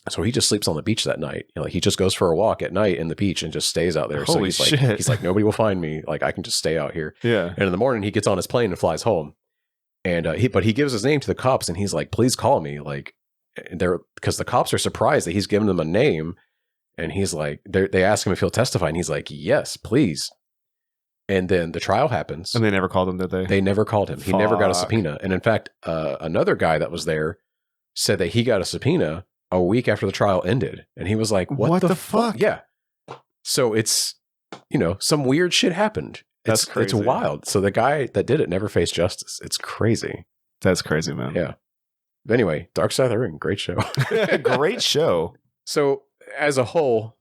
So he just sleeps on the beach that night. He just goes for a walk at night in the beach and just stays out there.
Holy
shit. He's like, nobody will find me. Like, I can just stay out here.
Yeah.
And in the morning, he gets on his plane and flies home. And he gives his name to the cops and he's like, please call me. Like, because the cops are surprised that he's given them a name. And he's like, they ask him if he'll testify. And he's like, yes, please. And then the trial happens.
And they never called him, did they?
They never called him. He never got a subpoena. And in fact, another guy that was there said that he got a subpoena a week after the trial ended. And he was like, what the fuck? Yeah. So it's, some weird shit happened.
That's crazy.
It's wild. So the guy that did it never faced justice. It's crazy.
That's crazy, man.
Yeah. But anyway, Dark Side of the Ring, great show.
Great show.
So as a whole,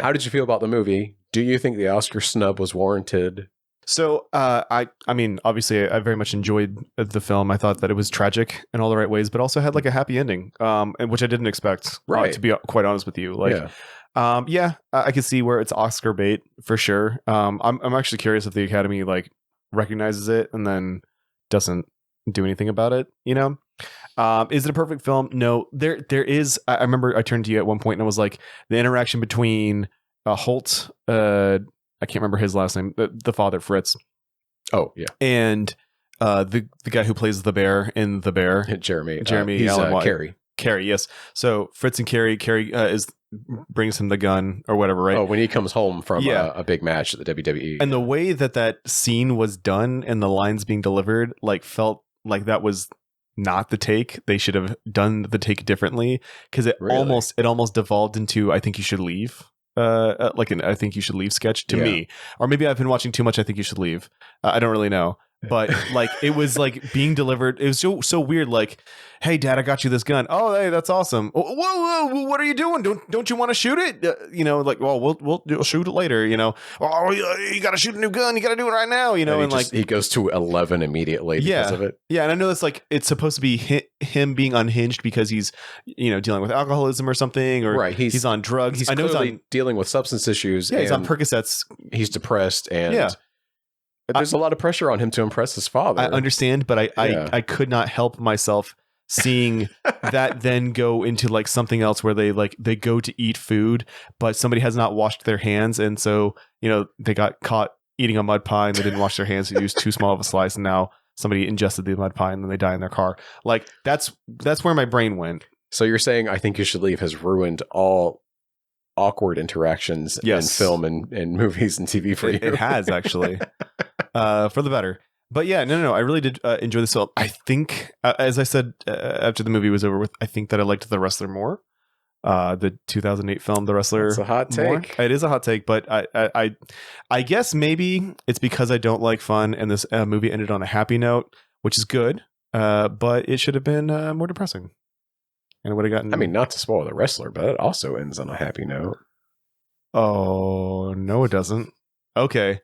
how did you feel about the movie? Do you think the Oscar snub was warranted?
So, I mean, obviously, I very much enjoyed the film. I thought that it was tragic in all the right ways, but also had like a happy ending, and which I didn't expect.
Right.
To be quite honest with you, like, I can see where it's Oscar bait for sure. I'm actually curious if the Academy like recognizes it and then doesn't do anything about it. Is it a perfect film? No. There is. I remember I turned to you at one point and I was like, the interaction between Holt, I can't remember his last name, the father, Fritz.
Oh, yeah.
And the guy who plays the bear in The Bear.
Jeremy.
He's Allen White.
Carrie.
Carrie, yes. So Fritz and Carrie brings him the gun or whatever, right?
Oh, when he comes home from a big match at the WWE.
And the way that scene was done and the lines being delivered, like, felt like that was not the take. They should have done the take differently because it almost devolved into I think you should leave. Like an I think you should leave sketch to me, or maybe I've been watching too much I think you should leave. I don't really know, but like it was like being delivered. It was so weird. Like, hey, Dad, I got you this gun. Oh, hey, that's awesome. Whoa, what are you doing? Don't you want to shoot it? Like, well, we'll shoot it later. Oh, you got to shoot a new gun. You got to do it right now. And like
he goes to 11 immediately because of it.
Yeah, and I know that's like it's supposed to be him being unhinged because he's dealing with alcoholism or something, or he's on drugs.
He's clearly dealing with substance issues.
Yeah, he's on Percocets.
He's depressed and. There's a lot of pressure on him to impress his father.
I understand, but I could not help myself seeing that then go into like something else where they go to eat food, but somebody has not washed their hands, and so they got caught eating a mud pie and they didn't wash their hands. They used too small of a slice, and now somebody ingested the mud pie and then they die in their car. Like that's where my brain went.
So you're saying I Think You Should Leave has ruined all awkward interactions in film and movies and TV for you?
It has, actually. For the better. But yeah, no. I really did enjoy this film. I think, as I said after the movie was over with, I think that I liked The Wrestler more. The 2008 film The Wrestler.
It's a hot take.
It is a hot take, but I guess maybe it's because I don't like fun, and this movie ended on a happy note, which is good, but it should have been more depressing. And it would have gotten...
I mean, not to spoil The Wrestler, but it also ends on a happy note.
Oh, no, it doesn't. Okay.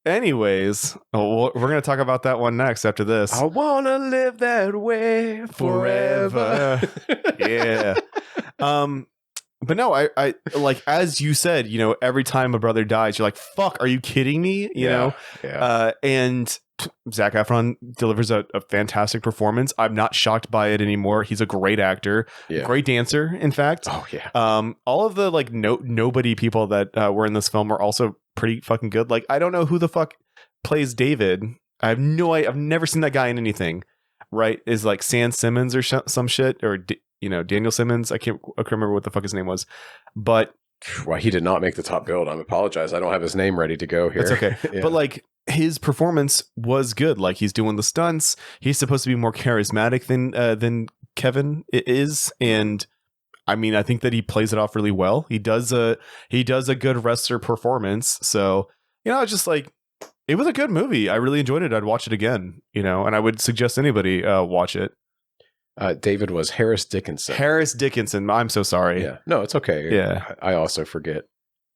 Anyways, we're going to talk about that one next after this.
I want to live that way forever.
Yeah. But no, I like, as you said, every time a brother dies, you're like, fuck, are you kidding me? You know?
Yeah.
And Zac Efron delivers a fantastic performance. I'm not shocked by it anymore. He's a great actor, great dancer, in fact.
Oh yeah.
All of the like nobody people that were in this film are also pretty fucking good. Like, I don't know who the fuck plays David. I have no idea. I've never seen that guy in anything. Right? Is like Sam Simmons or some shit, or Daniel Simmons. I can't remember what the fuck his name was, but
well, he did not make the top build. I apologize. I don't have his name ready to go here.
It's okay.
Yeah.
But like, his performance was good. Like, he's doing the stunts. He's supposed to be more charismatic than Kevin is, and I mean, I think that he plays it off really well. He does a good wrestler performance. So it's just like, it was a good movie. I really enjoyed it. I'd watch it again. And I would suggest anybody watch it.
David was Harris Dickinson.
Harris Dickinson. I'm so sorry.
Yeah. No, it's okay.
Yeah.
I also forget.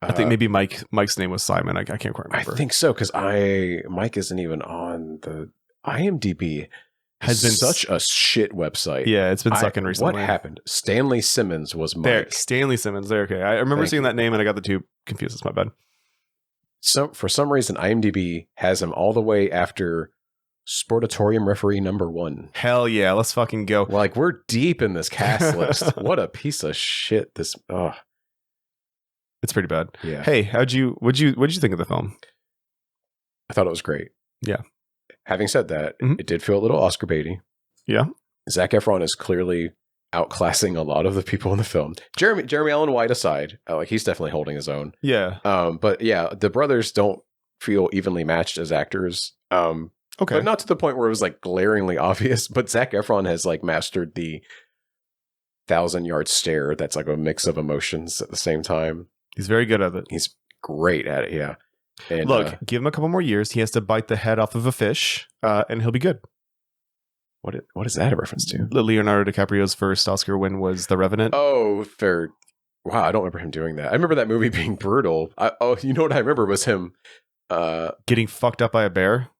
I think maybe Mike's name was Simon. I can't quite remember.
I think so, because Mike isn't even on the IMDb.
Has been
such a shit website.
Yeah, it's been sucking recently.
What happened? Stanley Simmons was Mike.
There, Stanley Simmons. There, okay. I remember seeing that name and I got the two confused. It's my bad.
So for some reason, IMDb has him all the way after Sportatorium referee number 1.
Hell yeah, let's fucking go.
Like, we're deep in this cast list. What a piece of shit this. Oh.
It's pretty bad.
Yeah.
Hey, what'd you think of the film?
I thought it was great.
Yeah.
Having said that, it did feel a little Oscar baity.
Yeah.
Zac Efron is clearly outclassing a lot of the people in the film. Jeremy Allen White aside, like, he's definitely holding his own.
Yeah.
But yeah, the brothers don't feel evenly matched as actors. Okay. But not to the point where it was like glaringly obvious. But Zac Efron has like mastered the 1,000-yard stare. That's like a mix of emotions at the same time.
He's very good at it.
He's great at it. Yeah. And,
look, give him a couple more years. He has to bite the head off of a fish, and he'll be good.
What is that a reference to?
Leonardo DiCaprio's first Oscar win was The Revenant.
Oh, fair. Wow, I don't remember him doing that. I remember that movie being brutal. You know what I remember was him
getting fucked up by a bear.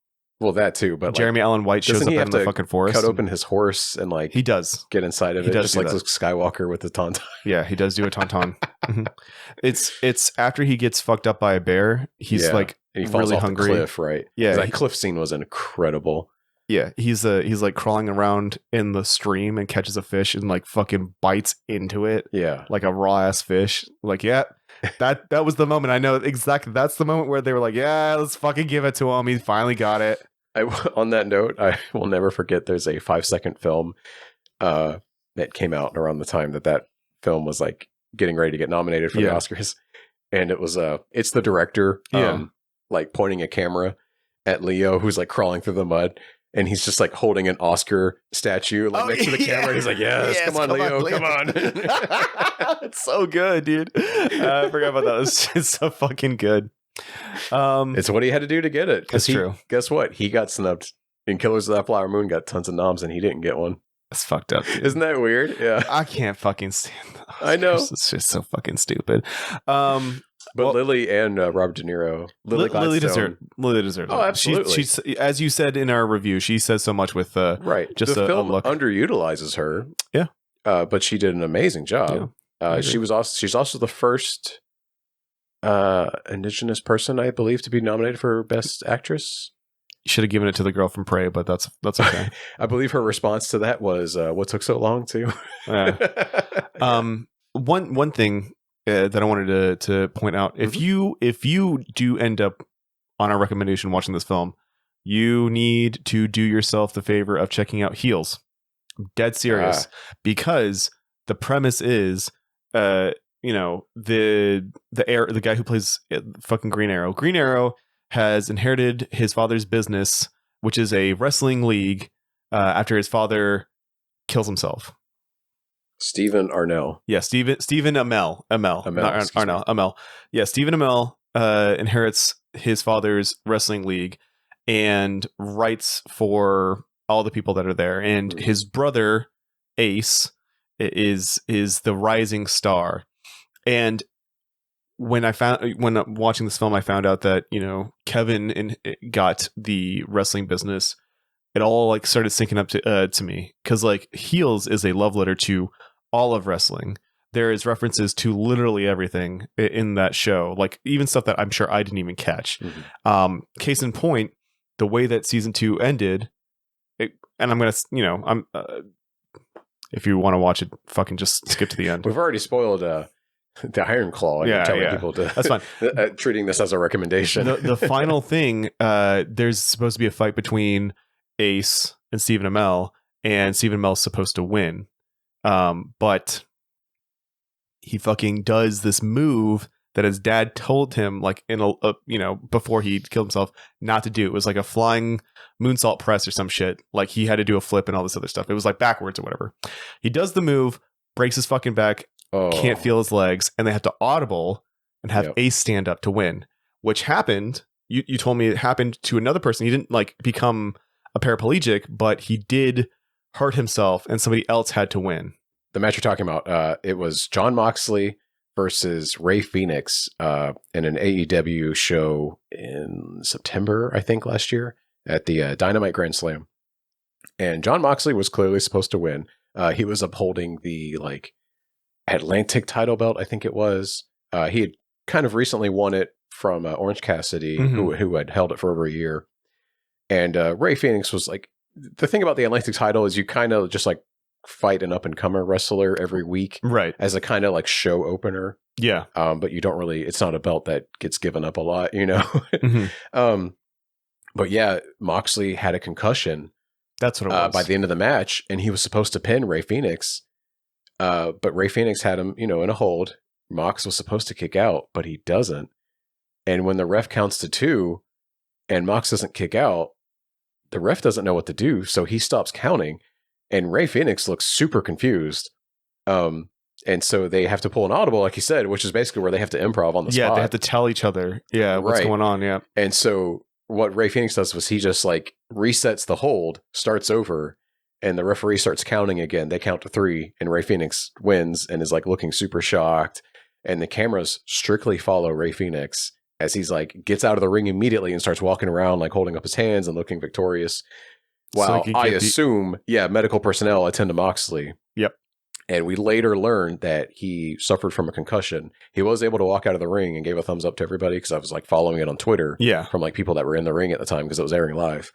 Well, that too, but
Jeremy Allen White shows up in the fucking forest.
Cut open his horse and like
he does
get inside of it, just like Luke Skywalker with the tauntaun.
Yeah, he does do a tauntaun. It's after he gets fucked up by a bear. He's like
and he falls
really
off
hungry.
The cliff, right?
Yeah,
that cliff scene was incredible.
Yeah, he's like crawling around in the stream and catches a fish and like fucking bites into it.
Yeah,
like a raw ass fish. Like, yeah. That was the moment. I know exactly. That's the moment where they were like, yeah, let's fucking give it to him. He finally got it.
On that note, I will never forget there's a 5-second film that came out around the time that film was like getting ready to get nominated for the Oscars. And it was it's the director like pointing a camera at Leo, who's like crawling through the mud. And he's just like holding an Oscar statue like next to the camera. He's like, yes, come on, Leo, come on.
It's so good, dude. I forgot about that. It's so fucking good.
It's what he had to do to get it.
That's true.
Guess what? He got snubbed. And Killers of the Flower Moon got tons of noms and he didn't get one.
That's fucked up, dude.
Isn't that weird? Yeah.
I can't fucking stand those.
I know.
It's just so fucking stupid.
But Lily and Robert De Niro.
Lily deserved it.
Oh, absolutely.
She's, as you said in our review, she says so much with just
the
a
film
look.
Underutilizes her.
Yeah.
But she did an amazing job. Yeah, she's also the first Indigenous person, I believe, to be nominated for Best Actress.
should have given it to the girl from Prey, but that's okay.
I believe her response to that was, "What took so long too?"
One thing that I wanted to point out: if you do end up on our recommendation watching this film, you need to do yourself the favor of checking out Heels. I'm dead serious, because the premise is, the guy who plays fucking Green Arrow. Green Arrow has inherited his father's business, which is a wrestling league, after his father kills himself.
Stephen Arnell.
Yeah, Stephen Amell. Not Arnell. Amell. Yeah, Stephen Amell inherits his father's wrestling league and writes for all the people that are there. And his brother, Ace, is the rising star. And when watching this film, I found out that, Kevin got the wrestling business. It all like started syncing up to me, because like Heels is a love letter to all of wrestling. There is references to literally everything in that show, like even stuff that I'm sure I didn't even catch. Case in point, the way that season 2 ended, and I'm gonna, if you want to watch it, fucking just skip to the end.
We've already spoiled the Iron Claw. And telling people to
that's fine.
Treating this as a recommendation.
The final thing, there's supposed to be a fight between Ace and Stephen Amell, and Stephen Amell's supposed to win, but he fucking does this move that his dad told him, like in before he killed himself, not to do. It was like a flying moonsault press or some shit. Like he had to do a flip and all this other stuff. It was like backwards or whatever. He does the move, breaks his fucking back, can't feel his legs, and they have to audible and have Ace stand up to win, which happened. You told me it happened to another person. He didn't like become a paraplegic, but he did hurt himself, and somebody else had to win.
The match you're talking about, it was Jon Moxley versus Rey Fenix in an AEW show in September, I think, last year at the Dynamite Grand Slam. And Jon Moxley was clearly supposed to win. He was upholding the like Atlantic title belt, I think it was. He had kind of recently won it from Orange Cassidy, who had held it for over a year. And Rey Fenix was like, the thing about the Atlantic title is you kind of just like fight an up-and-comer wrestler every week,
right,
as a kind of like show opener.
Yeah.
But you don't really, it's not a belt that gets given up a lot, But yeah, Moxley had a concussion.
That's what it was.
By the end of the match, and he was supposed to pin Rey Fenix. But Rey Fenix had him, in a hold. Mox was supposed to kick out, but he doesn't. And when the ref counts to 2 and Mox doesn't kick out, the ref doesn't know what to do, so he stops counting. And Rey Fenix looks super confused. And so they have to pull an audible, like you said, which is basically where they have to improv on the spot.
Yeah, they have to tell each other, what's going on, yeah.
And so what Rey Fenix does was he just like resets the hold, starts over, and the referee starts counting again. They count to 3, and Rey Fenix wins and is like looking super shocked. And the cameras strictly follow Rey Fenix as he's like gets out of the ring immediately and starts walking around like holding up his hands and looking victorious. Well, so I assume, medical personnel attend to Moxley.
Yep.
And we later learned that he suffered from a concussion. He was able to walk out of the ring and gave a thumbs up to everybody, because I was like following it on Twitter from like people that were in the ring at the time, because it was airing live.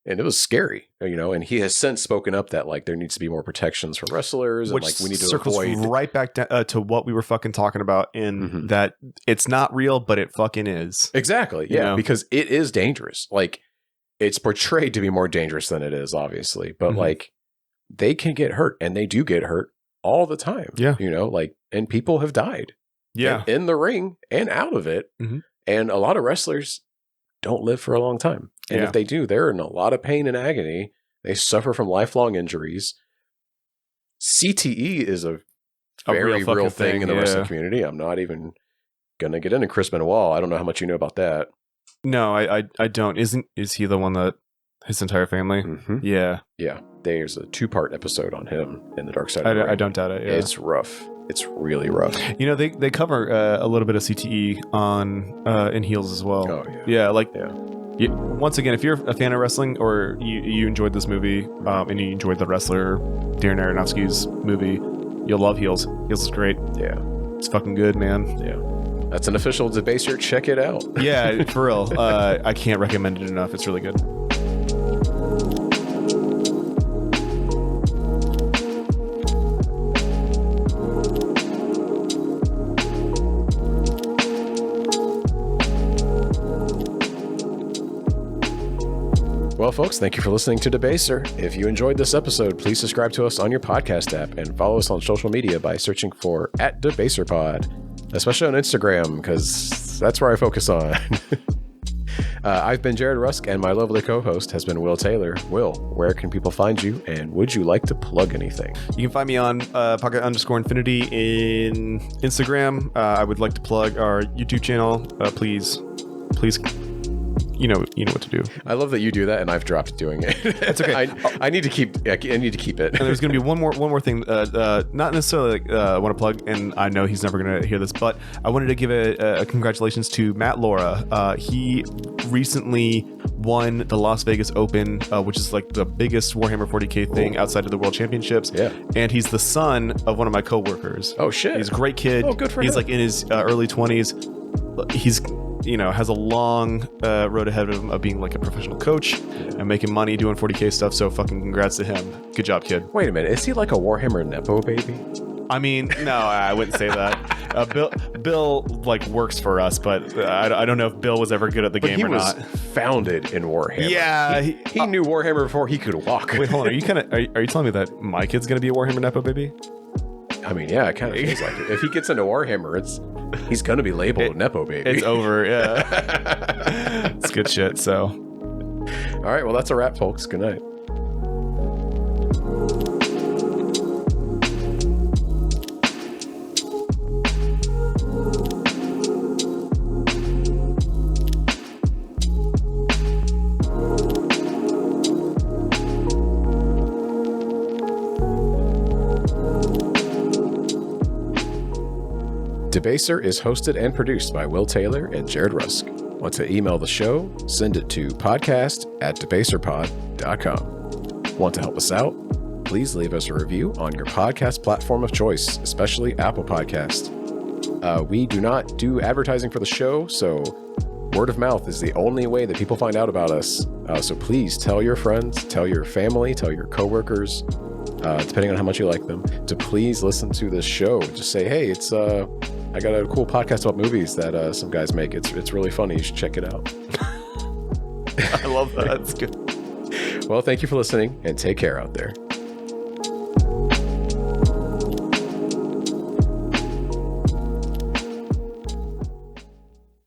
And it was scary, and he has since spoken up that like there needs to be more protections for wrestlers,
which
and like we need to
circles
avoid
right back to what we were fucking talking about in that it's not real, but it fucking is.
Exactly. Yeah. Because it is dangerous. Like it's portrayed to be more dangerous than it is, obviously, but like they can get hurt, and they do get hurt all the time.
Yeah.
And people have died.
Yeah.
In the ring and out of it. And a lot of wrestlers don't live for a long time. And if they do, they're in a lot of pain and agony. They suffer from lifelong injuries. CTE is a very real thing in the wrestling community. I'm not even going to get into Chris Benoit. I don't know how much you know about that.
No, I don't. Is he the one that his entire family? Yeah.
Yeah. There's a 2-part episode on him in the Dark Side of the Ring.
I don't doubt it. Yeah.
It's rough. It's really rough.
They cover a little bit of CTE on in Heels as well.
Oh yeah.
Once again, if you're a fan of wrestling, or you enjoyed this movie and you enjoyed the wrestler Darren Aronofsky's movie, you'll love Heels. Heels is great.
Yeah.
It's fucking good, man.
Yeah. That's an official Debaser. Check it out.
Yeah, for real. I can't recommend it enough. It's really good.
Well, folks, thank you for listening to Debaser. If you enjoyed this episode, please subscribe to us on your podcast app and follow us on social media by searching for @DebaserPod, especially on Instagram, because that's where I focus on. I've been Jared Rusk, and my lovely co-host has been Will Taylor. Will, where can people find you, and would you like to plug anything?
You can find me on Pocket_Infinity in Instagram. I would like to plug our YouTube channel. Please, you know what to do.
I love that you do that, and I've dropped doing it.
It's okay.
I need to keep it.
And there's going to be one more thing. Not necessarily I want to plug, and I know he's never going to hear this, but I wanted to give a congratulations to Matt Laura. He recently won the Las Vegas Open, which is like the biggest Warhammer 40K thing outside of the World Championships.
Yeah.
And he's the son of one of my coworkers.
Oh shit!
He's a great kid.
Oh, good for him.
He's like in his early 20s. He's has a long road ahead of him of being like a professional coach and making money doing 40K stuff. So fucking congrats to him. Good job, kid.
Wait a minute. Is he like a Warhammer Nepo baby?
I mean, no, I wouldn't say that. Bill like works for us, but I don't know if Bill was ever good at the game or not.
He was founded in Warhammer.
Yeah,
he knew Warhammer before he could walk.
Wait, hold on. Are you telling me that my kid's gonna be a Warhammer Nepo baby?
I mean, yeah, it kind of feels like it. If he gets into Warhammer, he's gonna be labeled Nepo baby.
It's over. Yeah, it's good shit. So,
all right, well, that's a wrap, folks. Good night. Debaser is hosted and produced by Will Taylor and Jared Rusk. Want to email the show? Send it to podcast@debaserpod.com. Want to help us out? Please leave us a review on your podcast platform of choice, especially Apple Podcast. We do not do advertising for the show, so word of mouth is the only way that people find out about us. So please tell your friends, tell your family, tell your coworkers, depending on how much you like them, to please listen to this show. Just say, hey, it's I got a cool podcast about movies that some guys make. It's really funny. You should check it out.
I love that. That's good.
Well, thank you for listening, and take care out there.